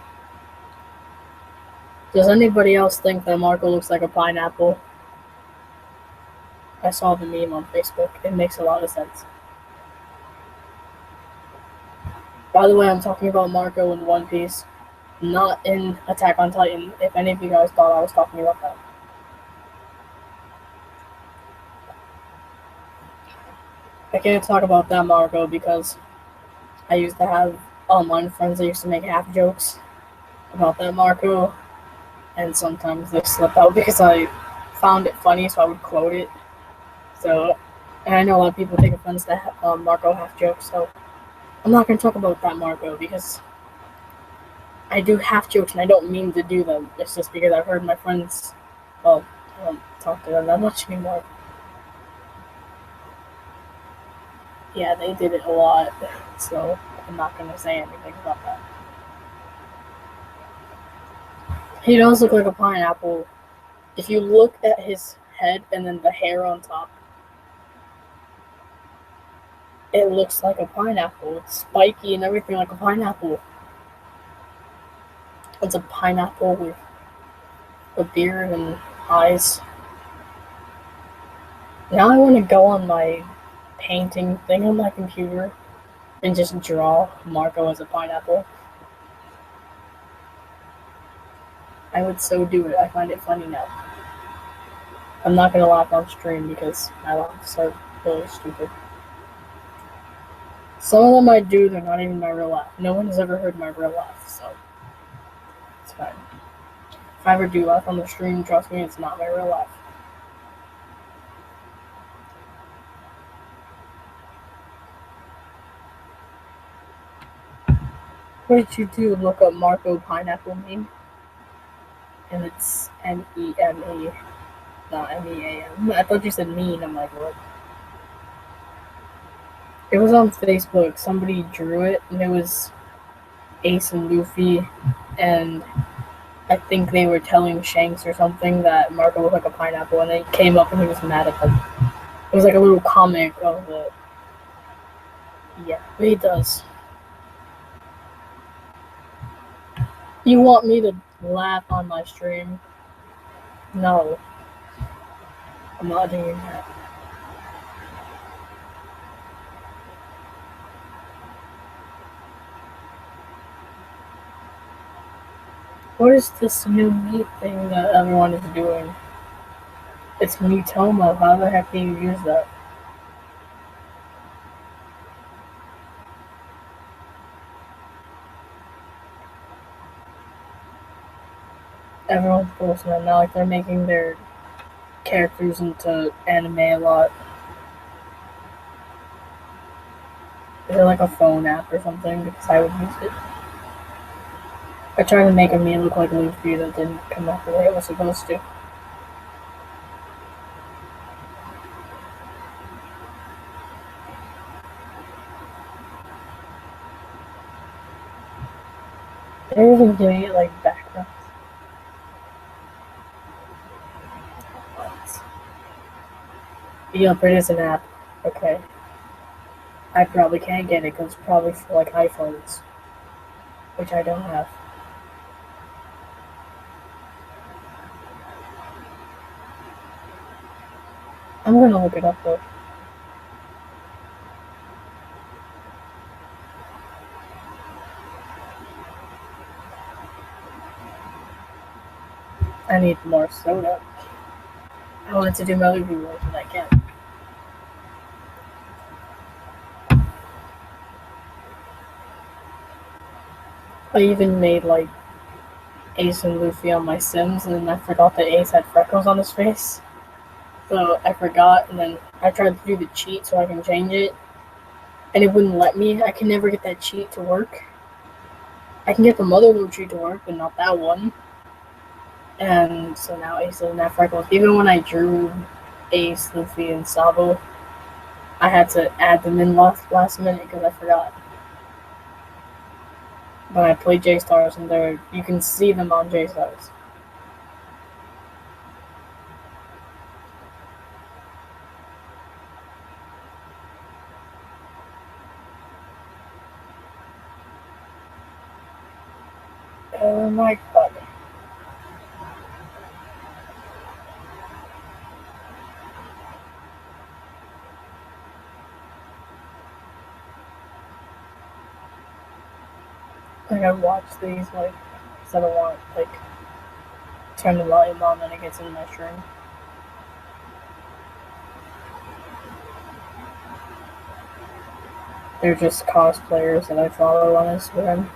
Does anybody else think that Marco looks like a pineapple? I saw the meme on Facebook. It makes a lot of sense. By the way, I'm talking about Marco in One Piece, not in Attack on Titan, if any of you guys thought I was talking about that. I can't talk about that Marco because I used to have online friends that used to make half jokes about that Marco, and sometimes they slip out because I found it funny, so I would quote it. So, and I know a lot of people take offense to Marco half jokes, so I'm not going to talk about that Marco because I do half jokes and I don't mean to do them. It's just because I've heard my friends, well, I don't talk to them that much anymore. Yeah, they did it a lot, so I'm not going to say anything about that. He does look like a pineapple. If you look at his head and then the hair on top, it looks like a pineapple. It's spiky and everything like a pineapple. It's a pineapple with a beard and eyes. Now I want to go on my painting thing on my computer and just draw Marco as a pineapple. I would so do it. I find it funny now. I'm not going to laugh on stream because my laughs are really stupid. Some of them I do, they're not even my real laugh. No one has ever heard my real laugh, so it's fine. If I ever do laugh on the stream, trust me, it's not my real laugh. What did you do? Look up Marco Pineapple meme? And it's M-E-M-E, not M-E-A-M. I thought you said mean. I'm like, what? It was on Facebook. Somebody drew it, and it was Ace and Luffy, and I think they were telling Shanks or something that Marco looked like a pineapple, and they came up and he was mad at them. It was like a little comic of it. Yeah, he does. You want me to laugh on my stream? No. I'm not doing that. What is this new meat thing that everyone is doing? It's Mutoma. How the heck do you use that? Everyone's posting it now, like they're making their characters into anime a lot. Is it like a phone app or something? Because I would use it. I tried to make a me look like Luffy that didn't come out the way it was supposed to. They're even doing it like backgrounds. What? Yup, it is an app. Okay. I probably can't get it because it's probably for like iPhones, which I don't have. I'm gonna look it up though. I need more soda. I wanted to do my Luffy voice, but I can't. I even made like Ace and Luffy on my Sims, and then I forgot that Ace had freckles on his face. So I forgot, and then I tried to do the cheat so I can change it, and it wouldn't let me. I can never get that cheat to work. I can get the motherboard cheat to work, but not that one. And so now Ace doesn't have freckles. Even when I drew Ace, Luffy, and Sabo, I had to add them in last minute because I forgot. When I play J-Stars, and you can see them on J-Stars. Oh my god. Like, I watch these, like, because I don't want, like, turn the volume on, then it gets in my stream. They're just cosplayers that I follow on Instagram.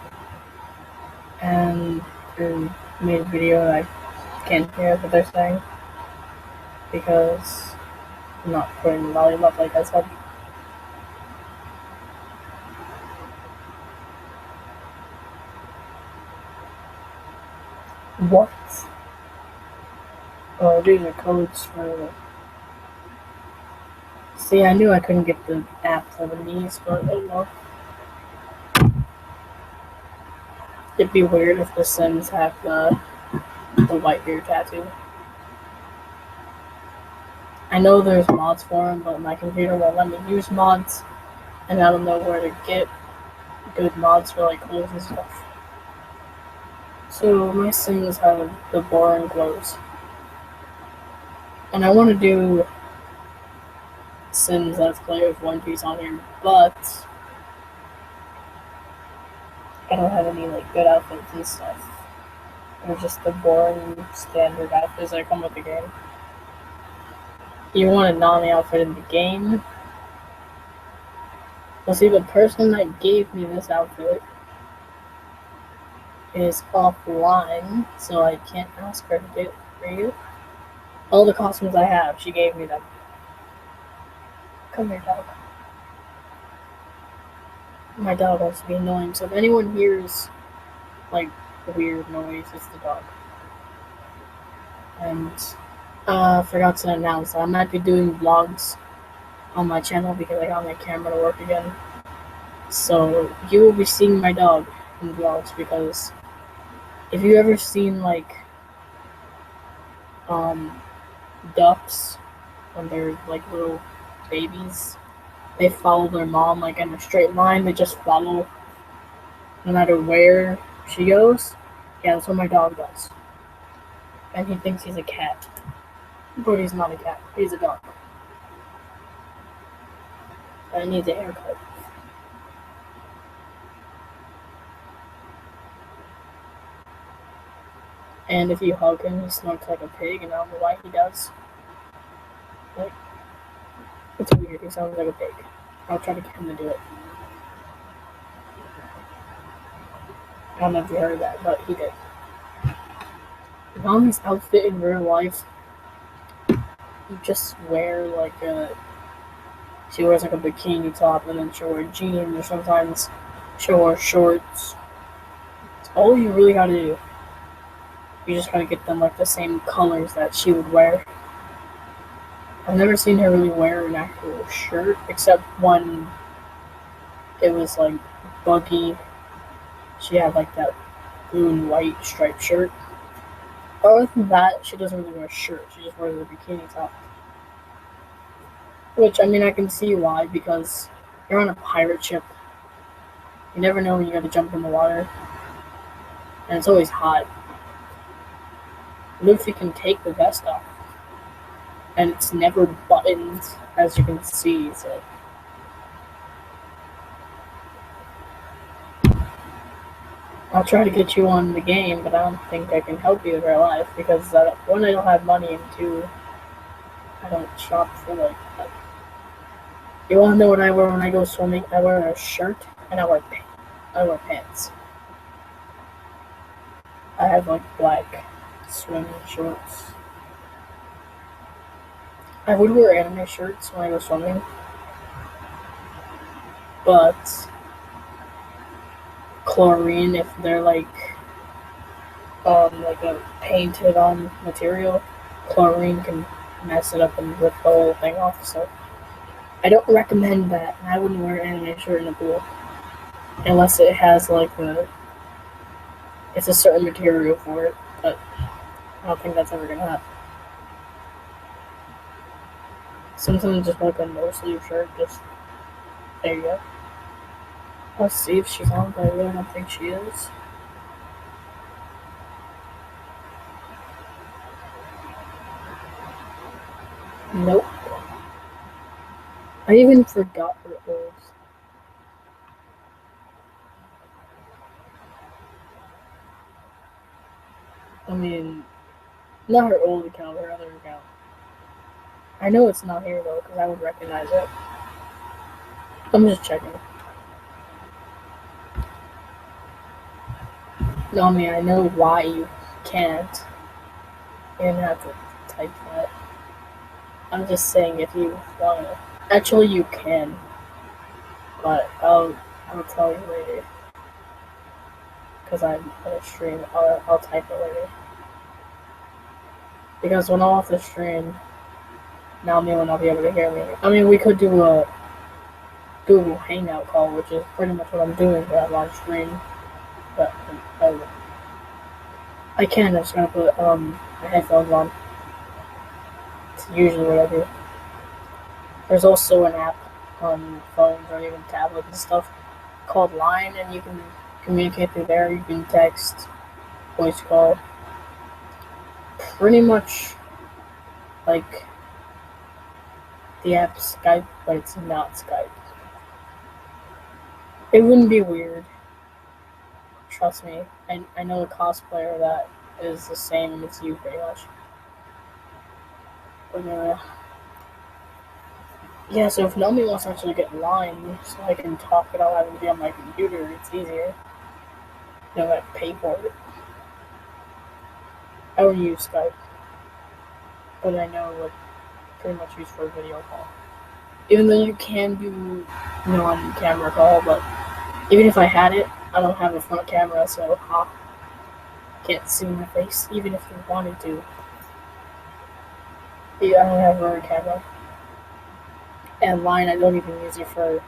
And they made a video and I can't hear what they're saying because I'm not putting the volume up like I said. What? Oh, these are codes for. See, I knew I couldn't get the app for the knees, but oh well. It'd be weird if the Sims have the white beard tattoo. I know there's mods for them, but my computer won't let me use mods, and I don't know where to get good mods for like clothes and stuff. So my Sims have the boring clothes. And I want to do Sims Let's Play with One Piece on here, but I don't have any like good outfits and stuff. They're just the boring standard outfits that come with the game. You want a Nami outfit in the game? Well, see, the person that gave me this outfit is offline, so I can't ask her to get it for you. All the costumes I have, she gave me them. Come here, dog. My dog wants to be annoying, so if anyone hears like weird noise, it's the dog. And forgot to announce I might be doing vlogs on my channel because I got my camera to work again. So you will be seeing my dog in vlogs because if you ever seen like ducks when they're like little babies, they follow their mom like in a straight line. They just follow no matter where she goes. Yeah, that's what my dog does. And he thinks he's a cat. But he's not a cat. He's a dog. And he needs a haircut. And if you hug him, he snorts like a pig, and I don't know why he does. Like, it's weird. He sounds like a pig. I'll try to get him to do it. I don't know if you heard that, but he did. Nami's outfit in real life, you just wear like she wears like a bikini top, and then she'll wear jeans, or sometimes she'll wear shorts. It's all you really gotta do. You just gotta get them like the same colors that she would wear. I've never seen her really wear an actual shirt, except when it was like buggy. She had like that blue and white striped shirt. Other than that, she doesn't really wear a shirt. She just wears a bikini top. Which, I mean, I can see why, because You're on a pirate ship. You never know when you gotta jump in the water. And it's always hot. Luffy can take the vest off. And it's never buttoned, as you can see, so... I'll try to get you on the game, but I don't think I can help you in real life, because one, I don't have money, and two, I don't shop for like that. You wanna know what I wear when I go swimming? I wear a shirt, and I wear pants. I have like black swimming shorts. I would wear anime shirts when I go swimming, but chlorine, if they're like a painted on material, chlorine can mess it up and rip the whole thing off, so I don't recommend that, and I wouldn't wear an anime shirt in the pool unless it has like it's a certain material for it, but I don't think that's ever gonna happen. Sometimes just like a no-sleeve shirt, just there you go. Let's see if she's on, but I really don't think she is. Nope. I even forgot her old. I mean, not her old account, her other account. I know it's not here though, because I would recognize it. I'm just checking. No, I mean, I know why you can't. You didn't have to type that. I'm just saying if you want to. Actually, you can. But I'll tell you later. Because I'm on a stream. I'll type it later. Because when I'm off the stream, Naomi will not be able to hear me. I mean, we could do a Google Hangout call, which is pretty much what I'm doing when I'm on stream. But I can. I'm just gonna put my headphones on. It's usually what I do. There's also an app on phones or even tablets and stuff called Line, and you can communicate through there. You can text, voice call. Pretty much like the app Skype, but it's not Skype. It wouldn't be weird. Trust me. I know a cosplayer that is the same as you, pretty much. But yeah, so if Naomi wants to actually get in line so I can talk without having to be on my computer, it's easier. You don't have to pay for it. I would use Skype, but I know what pretty much used for a video call. Even though you can do, on camera call, but even if I had it, I don't have a front camera, so can't see my face, even if you wanted to. Yeah, I don't have a rear camera. And Line, I don't even use it for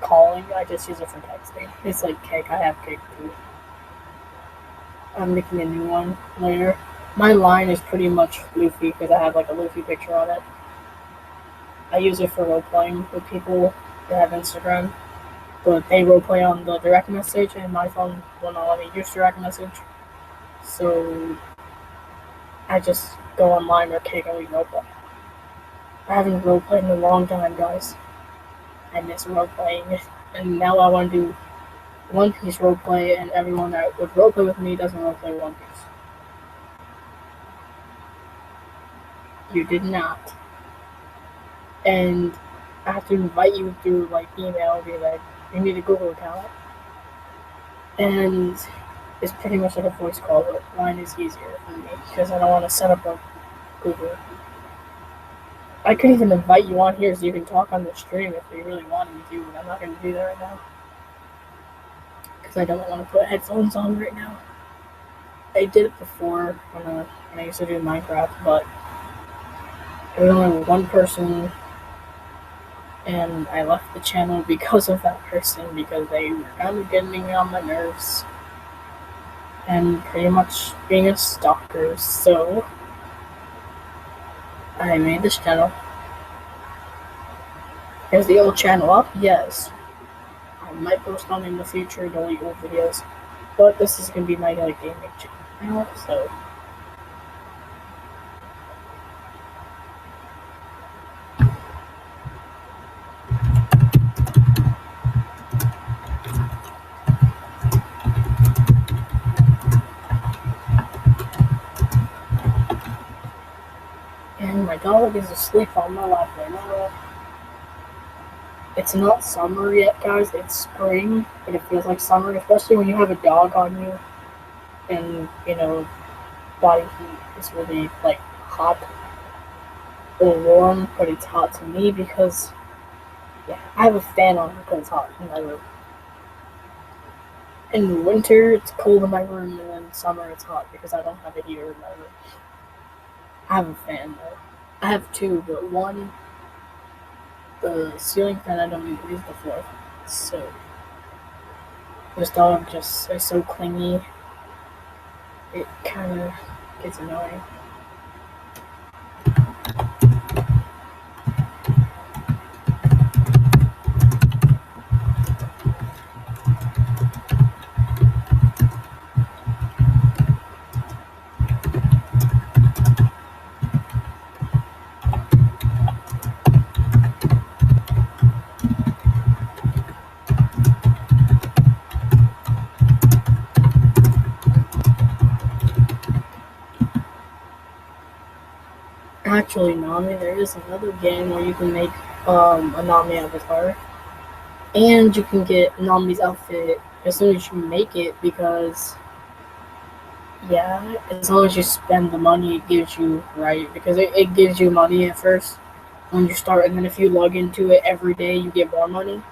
calling, I just use it for texting. It's like Cake, I have Cake too. I'm making a new one later. My Line is pretty much Luffy, because I have like a Luffy picture on it. I use it for role-playing with people that have Instagram, but they roleplay on the direct message, and my phone will not let me use direct message. So I just go online or Cake and we roleplay. I haven't roleplayed in a long time, guys. I miss roleplaying, and now I want to do One Piece roleplay, and everyone that would roleplay with me doesn't roleplay One Piece. You did not. And I have to invite you through like email, be like, you need a Google account. And it's pretty much like a voice call, but Line is easier for me because I don't want to set up a Google. I could even invite you on here so you can talk on the stream if you really wanted me to, but I'm not going to do that right now. Because I don't want to put headphones on right now. I did it before when I used to do Minecraft, but there was only one person, and I left the channel because of that person, because they were kind of getting me on my nerves and pretty much being a stalker, so I made this channel. Is the old channel up? Yes. I might post on in the future, delete old videos. But this is gonna be my gaming channel, so. And my dog is asleep on my lap right now. It's not summer yet, guys. It's spring, but it feels like summer, especially when you have a dog on you, and body heat is really hot or warm, but it's hot to me because I have a fan on because it's hot in my room. In winter, it's cold in my room, and in summer, it's hot because I don't have a heater in my room. I have a fan though. I have two, but one, the ceiling fan, I don't use the floor. So this dog just is so clingy. It kind of gets annoying. Actually, Nami, there is another game where you can make a Nami avatar, and you can get Nami's outfit as soon as you make it because, as long as you spend the money it gives you, right? Because it gives you money at first when you start, and then if you log into it every day, you get more money.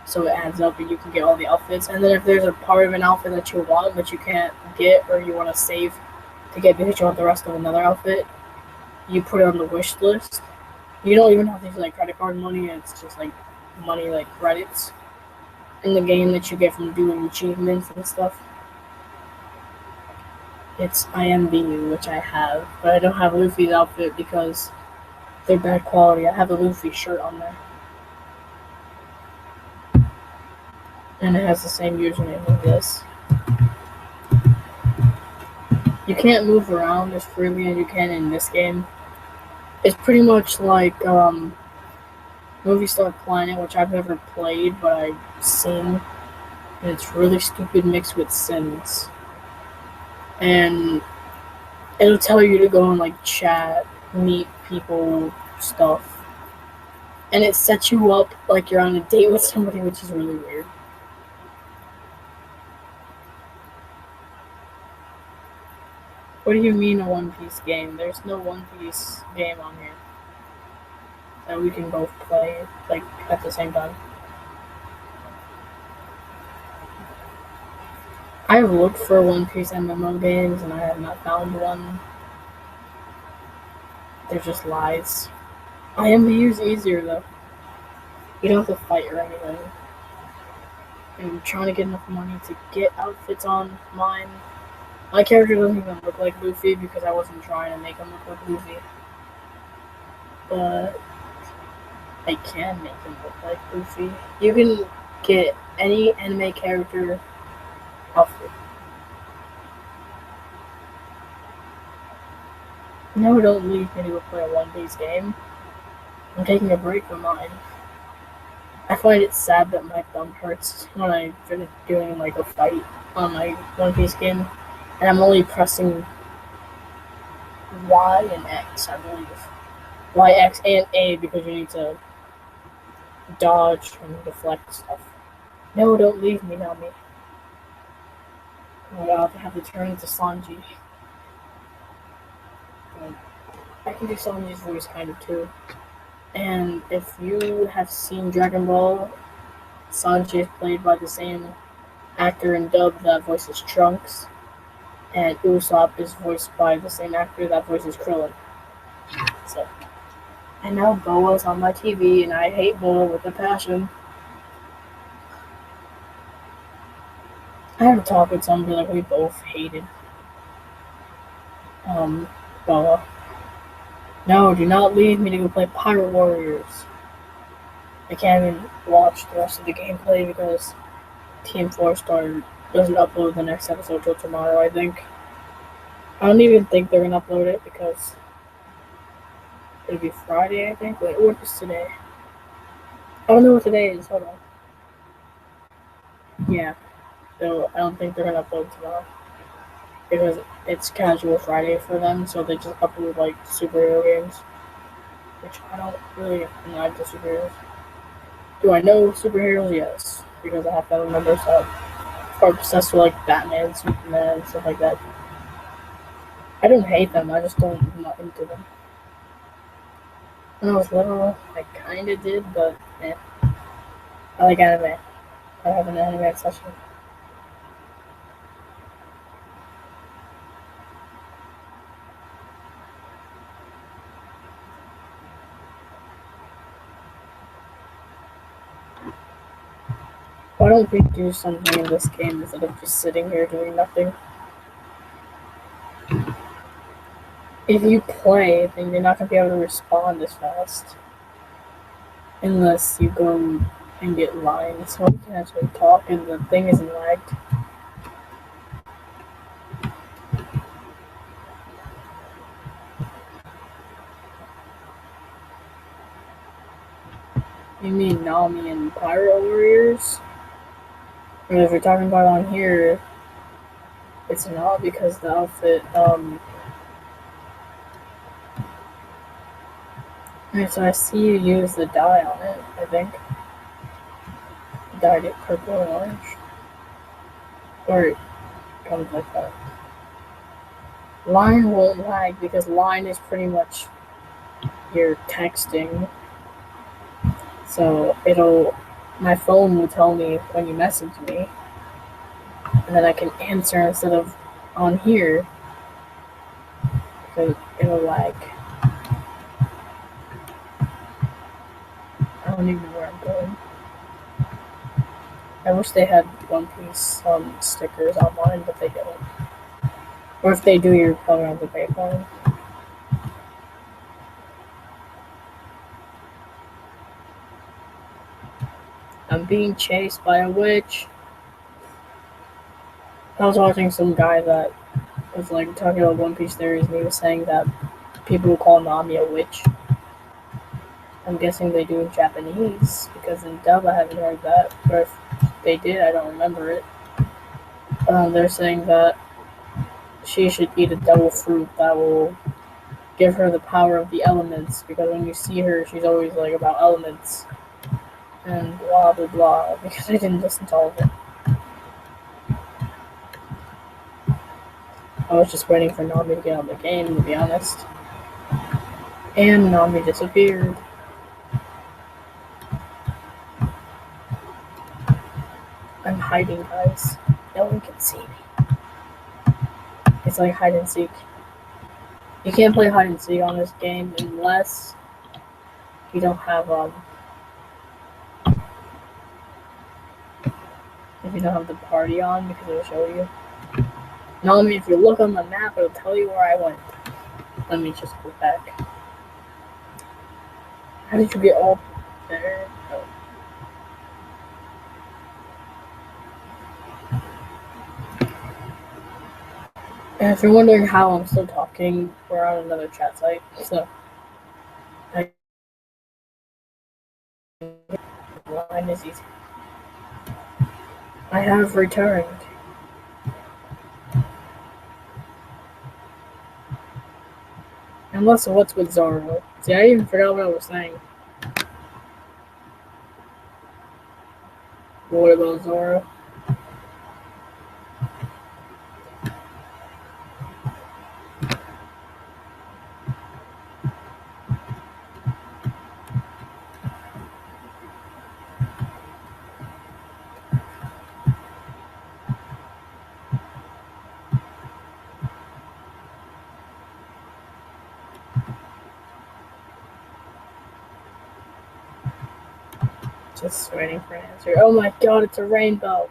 So it adds up, and you can get all the outfits. And then if there's a part of an outfit that you want but you can't get, or you want to save to get because you want the rest of another outfit, you put it on the wish list. You don't even have to use credit card money. It's just money, credits in the game that you get from doing achievements and stuff. It's IMVU, which I have, but I don't have Luffy's outfit because they're bad quality. I have a Luffy shirt on there, and it has the same username as this. You can't move around as freely as you can in this game. It's pretty much like Movie Star Planet, which I've never played, but I've seen, and it's really stupid mixed with Sims. And it'll tell you to go and chat, meet people, stuff. And it sets you up like you're on a date with somebody, which is really weird. What do you mean a One Piece game? There's no One Piece game on here that we can both play at the same time. I have looked for One Piece MMO games and I have not found one. They're just lies. IMVU's easier though. You don't have to fight or anything. I'm trying to get enough money to get outfits on mine. My character doesn't even look like Luffy because I wasn't trying to make him look like Luffy. But I can make him look like Luffy. You can get any anime character outfit. No, don't leave me to go play a One Piece game. I'm taking a break from mine. I find it sad that my thumb hurts when I finish doing a fight on my One Piece game. And I'm only pressing Y and X, I believe. Y, X, and A because you need to dodge and deflect stuff. No, don't leave me, Nami. Oh my god, I have to turn into Sanji. I can do Sanji's voice kind of too. And if you have seen Dragon Ball, Sanji is played by the same actor and dub that voices Trunks. And Usopp is voiced by the same actor that voices Krillin. So, and now Boa's on my TV, and I hate Boa with a passion. I had a talk with somebody we both hated Boa. No, do not leave me to go play Pirate Warriors. I can't even watch the rest of the gameplay because Team 4 Star doesn't upload the next episode till tomorrow, I think. I don't even think they're gonna upload it because it'll be Friday, I think. Wait, what is today? I don't know what today is. Hold on. Yeah, so I don't think they're gonna upload tomorrow because it's casual Friday for them, so they just upload like superhero games, which I don't really like the superheroes. Do I know superheroes? Yes, because I have family members that are obsessed with like Batman, Superman, stuff like that. I don't hate them. I just don't. I'm not into them. When I was little, I kind of did, but I like anime. I have an anime obsession. Why don't we do something in this game instead of just sitting here doing nothing? If you play, then you're not gonna be able to respond as fast unless you go and get lines so we can actually talk and the thing isn't lagged. You mean Nami and Pyro Warriors? And if you're talking about on here, it's not because the outfit, and so I see you use the dye on it, I think. You dyed it purple and orange. Or it comes like that. Line won't lag because line is pretty much your texting. So my phone will tell me when you message me, and then I can answer instead of on here because it'll lag. I don't even know where I'm going. I wish they had One Piece stickers online, but they don't. Or if they do, you're probably on the pay for them. I'm being chased by a witch. I was watching some guy that was like talking about One Piece theories, and he was saying that people call Nami a witch. I'm guessing they do in Japanese because in dub I haven't heard that, or if they did, I don't remember it. They're saying that she should eat a devil fruit that will give her the power of the elements because when you see her, she's always like about elements and blah blah blah. Because I didn't listen to all of it. I was just waiting for Nami to get on the game, to be honest. And Nami disappeared. I'm hiding, guys. No one can see me. It's like hide and seek. You can't play hide and seek on this game unless you don't have if you don't have the party on because it'll show you. Nami, if you look on the map, it'll tell you where I went. Let me just go back. How did you get all there? Oh. And if you're wondering how I'm still talking, we're on another chat site, so line is easy. I have returned. Unless what's with Zoro? See, I even forgot what I was saying. What about Zoro? Just waiting for an answer. Oh my god, it's a rainbow.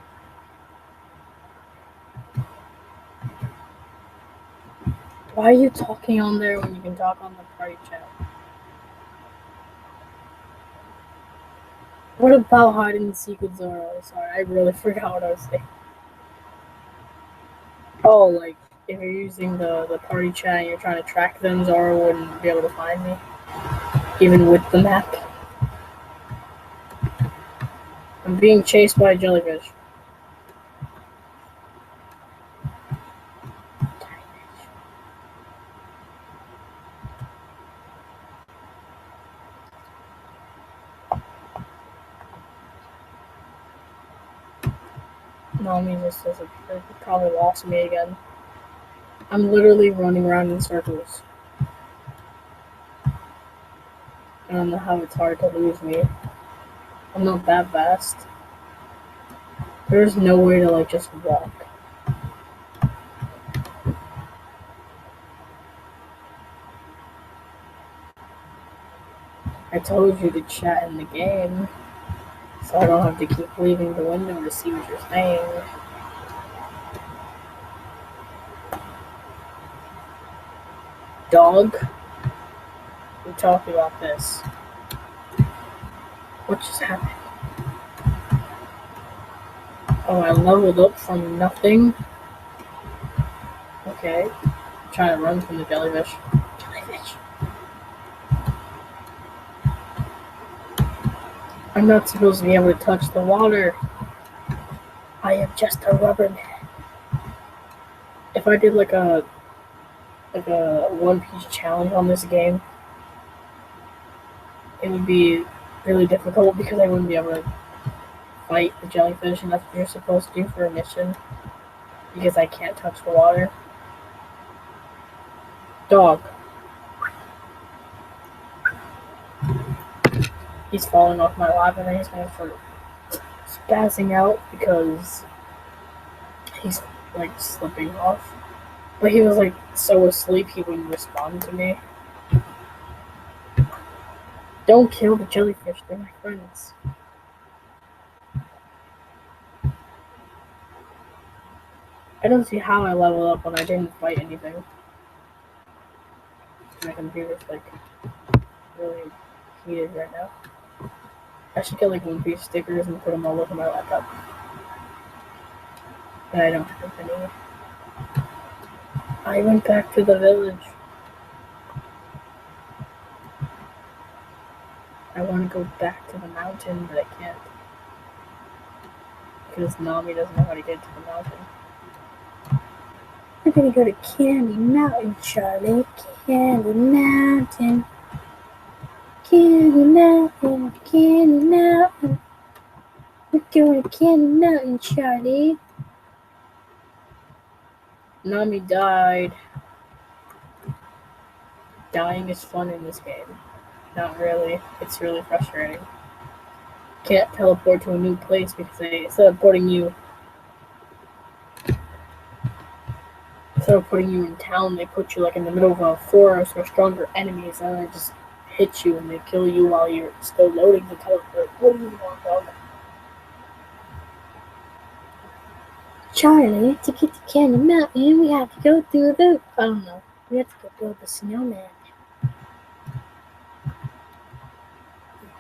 Why are you talking on there when you can talk on the party chat? What about hide and seek with Zoro? Sorry, I really forgot what I was saying. Oh, like if you're using the party chat and you're trying to track them, Zoro wouldn't be able to find me, even with the map. I'm being chased by a jellyfish. Mommy just doesn't probably lost me again. I'm literally running around in circles. I don't know how it's hard to lose me. I'm not that fast. There's no way to like just walk. I told you to chat in the game, so I don't have to keep leaving the window to see what you're saying. Dog? We talked about this. What just happened? Oh, I leveled up from nothing? Okay. I'm trying to run from the jellyfish. Jellyfish. I'm not supposed to be able to touch the water. I am just a rubber man. If I did like a One Piece challenge on this game, it would be really difficult because I wouldn't be able to fight the jellyfish, and that's what you're supposed to do for a mission. Because I can't touch the water. Dog. He's falling off my lap and then he's gonna start spazzing out because he's like slipping off. But he was like so asleep he wouldn't respond to me. Don't kill the jellyfish, they're my friends. I don't see how I level up when I didn't fight anything. My computer's like really heated right now. I should get like One Piece stickers and put them all over my laptop. But I don't have any. I went back to the village. I want to go back to the mountain, but I can't. Because Nami doesn't know how to get to the mountain. We're gonna go to Candy Mountain, Charlie. Candy Mountain. Candy Mountain. Candy Mountain. We're going to Candy Mountain, Charlie. Nami died. Dying is fun in this game. Not really. It's really frustrating. Can't teleport to a new place because instead of putting you in town, they put you like in the middle of a forest where stronger enemies, and they just hit you and they kill you while you're still loading the teleport. What do you want, dog? Charlie, to get to Candy Mountain, we have to go through the... I don't know. We have to go build the snowman.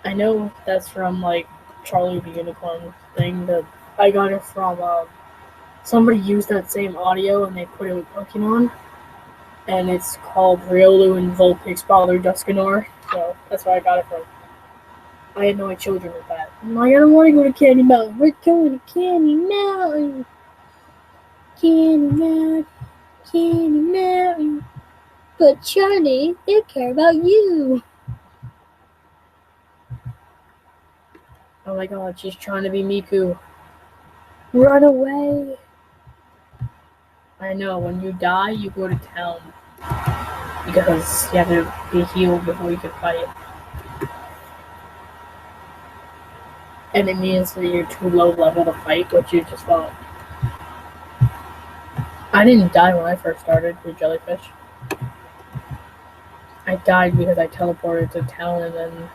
I know that's from, like, Charlie the Unicorn thing, that I got it from, somebody used that same audio and they put it with Pokemon, and it's called Riolu and Vulpix Father Duscanor, so that's where I got it from. I annoy children with that. I'm like, I don't want to go to Candy Mountain. We're going to Candy Mountain. Candy Mountain. Candy Mountain. But Charlie, they care about you. Oh my god, she's trying to be Miku. Run away. I know, when you die, you go to town. Because you have to be healed before you can fight. And it means that you're too low level to fight, which you just fought. I didn't die when I first started with jellyfish. I died because I teleported to town and then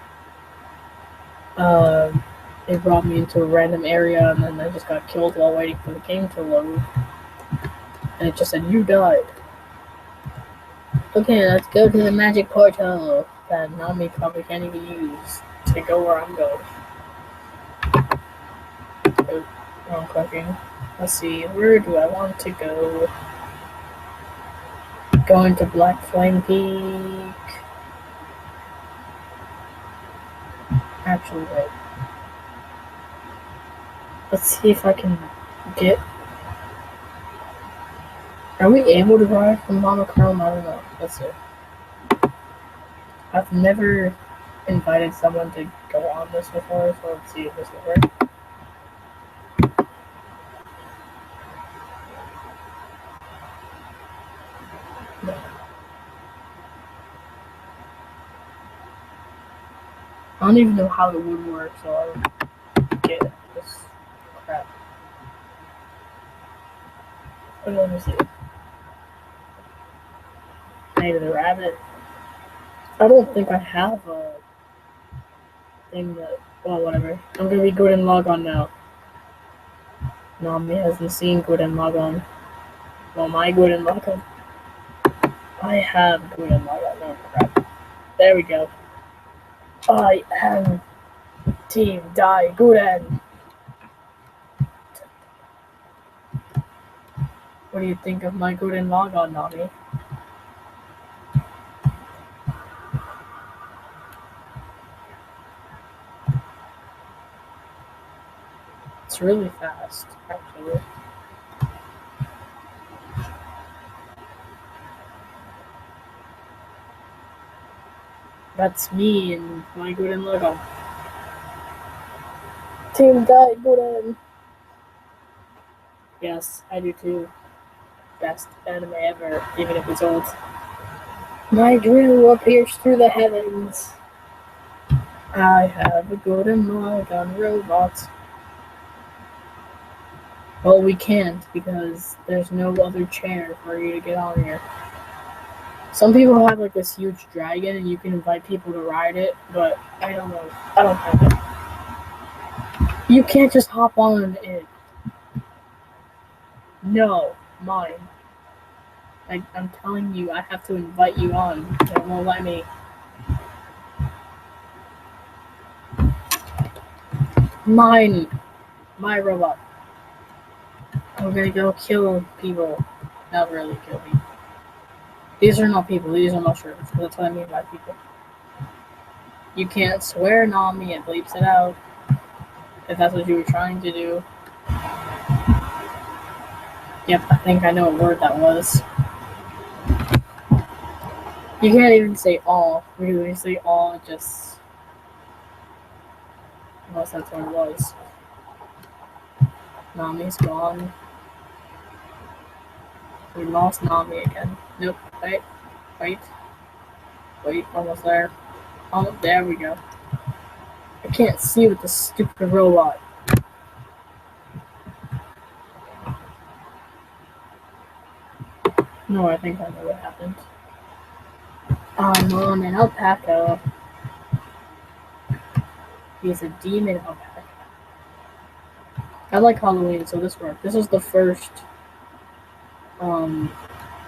it brought me into a random area and then I just got killed while waiting for the game to load. And it just said, you died. Okay, let's go to the magic portal that Nami probably can't even use to go where I'm going. Oh, wrong clicking. Let's see, where do I want to go? Going to Black Flame Peak. Actually, wait. Let's see if I can get. Are we able to ride from Mama Chrome? I don't know. Let's see. I've never invited someone to go on this before, so let's see if this will work. No. I don't even know how it would work, so I don't get this crap. But let me see. Maybe the rabbit. I don't think I have a thing that. Well, whatever. I'm gonna be good and log on now. Nami hasn't seen good and log on. Well, my good and log on. I have good and log on. Oh crap. There we go. I am Team Dai Guden. What do you think of my good and log on, Nami? It's really fast, actually. That's me and my good and log on. Team Dai Guden. Yes, I do too. Best anime ever, even if it's old. My drill appears through the heavens. I have a good and log on robot. Well, we can't because there's no other chair for you to get on here. Some people have like this huge dragon and you can invite people to ride it, but I don't know. I don't have it. You can't just hop on it. No, mine. I'm telling you, I have to invite you on. It won't let me. Mine. My robot. I'm gonna go kill people. Not really kill people. These are not people, these are mushrooms. That's what I mean by people. You can't swear, Nami, it bleeps it out. If that's what you were trying to do. Yep, I think I know what word that was. You can't even say all. When you say all, it just. Unless that's what it was. Nami's gone. We lost Nami again. Nope, wait, almost there. Oh, there we go. I can't see with this stupid robot. No, I think I know what happened. I'm on an alpaca. He's a demon alpaca. I like Halloween, so this worked. This is the first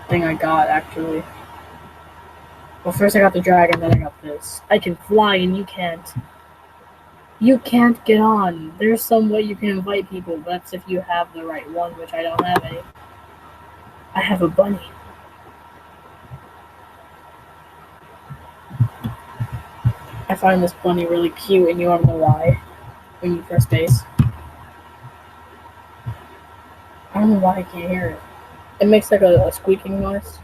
thing I got, actually. Well, first I got the dragon, then I got this. I can fly and you can't. You can't get on. There's some way you can invite people, but that's if you have the right one, which I don't have any. I have a bunny. I find this bunny really cute, and you wanna know why? When you press space. I don't know why I can't hear it. It makes like a squeaking noise.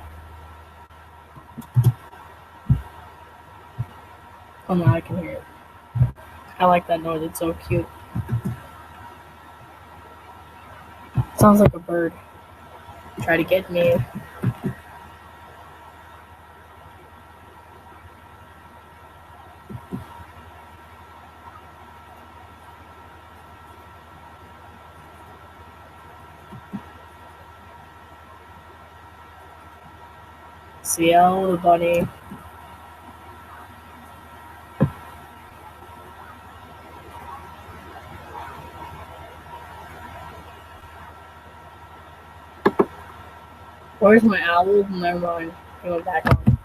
Oh no, I can hear it. I like that noise, it's so cute. It sounds like a bird. Try to get me. CL the bunny. Where's my owl? Never mind. He went back on.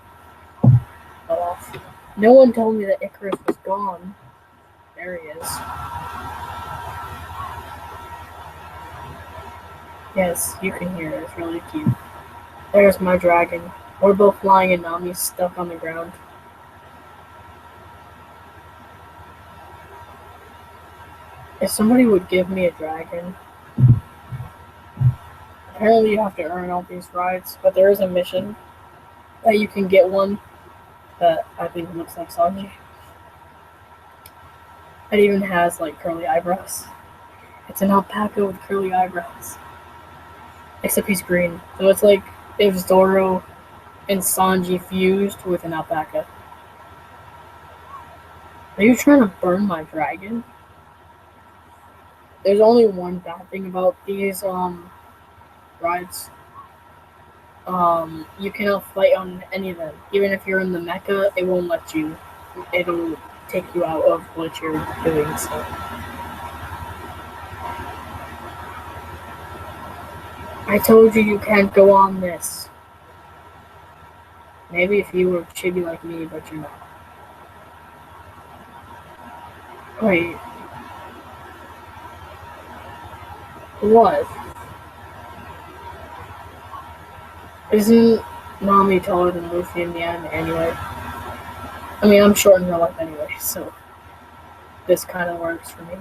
Fell off. No one told me that Icarus was gone. There he is. Yes, you can hear it. It's really cute. There's my dragon. We're both flying and Nami's stuck on the ground. If somebody would give me a dragon, apparently you have to earn all these rides, but there is a mission that you can get one that I think looks like Sanji. It even has like curly eyebrows. It's an alpaca with curly eyebrows. Except he's green. So it's like if Zoro and Sanji fused with an alpaca. Are you trying to burn my dragon? There's only one bad thing about these rides. You cannot fight on any of them. Even if you're in the mecha, it won't let you. It'll take you out of what you're doing. So I told you can't go on this. Maybe if you were chibi like me, but you're not. Wait. What? Isn't Nami taller than Luffy in the anime anyway? I mean, I'm short in real life anyway, so this kind of works for me.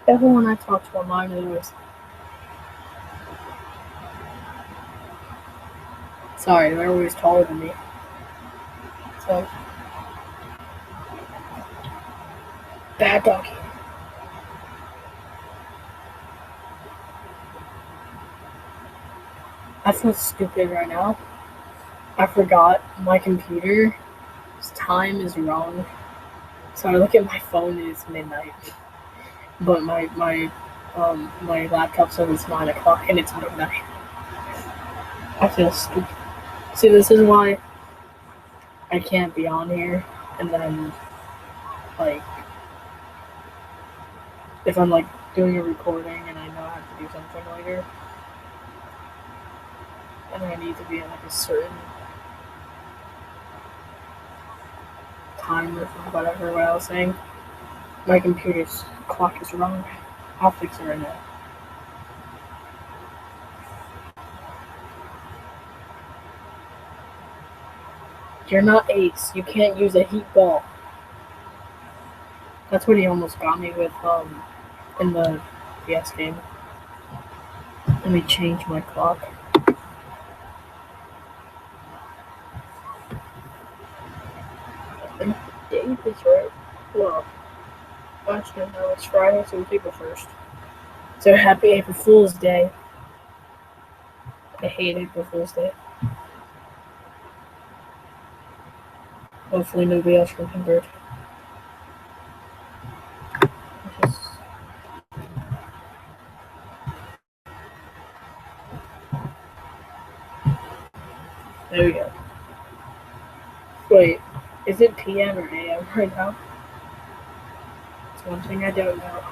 Everyone I talk to online is always... Sorry, they're always taller than me. So... Bad doggy. I feel stupid right now. I forgot my computer's time is wrong. So I look at my phone and it's midnight. But my laptop says it's 9 o'clock and it's midnight. I feel stupid. See, this is why I can't be on here. And then, like, if I'm like doing a recording and I know I have to do something later, and I need to be at like a certain time or whatever what I was saying, my computer's clock is wrong. I'll fix it right now. You're not Ace. You can't use a heat ball. That's what he almost got me with in the PS game. Let me change my clock. I think the date is right. Well, actually no, it's Friday, so we take it first. So happy April Fool's Day. I hate April Fool's Day. Hopefully nobody else remembered. There we go. Wait, is it PM or AM right now? It's one thing I don't know.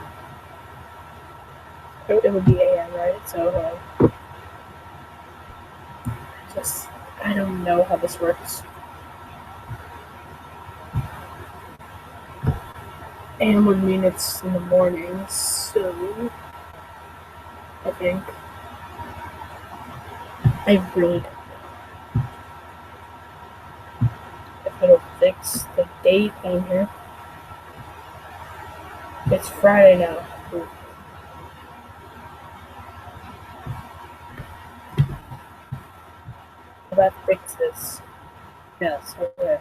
It would be AM, right? So, I don't know how this works. AM would mean it's in the morning, so I think I really don't know. If it'll fix the date on here. It's Friday now. Ooh. How about fix this? Yes, okay.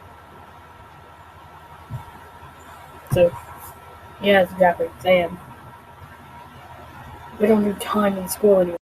So, yeah, it's exactly the same. We don't do time in school anymore.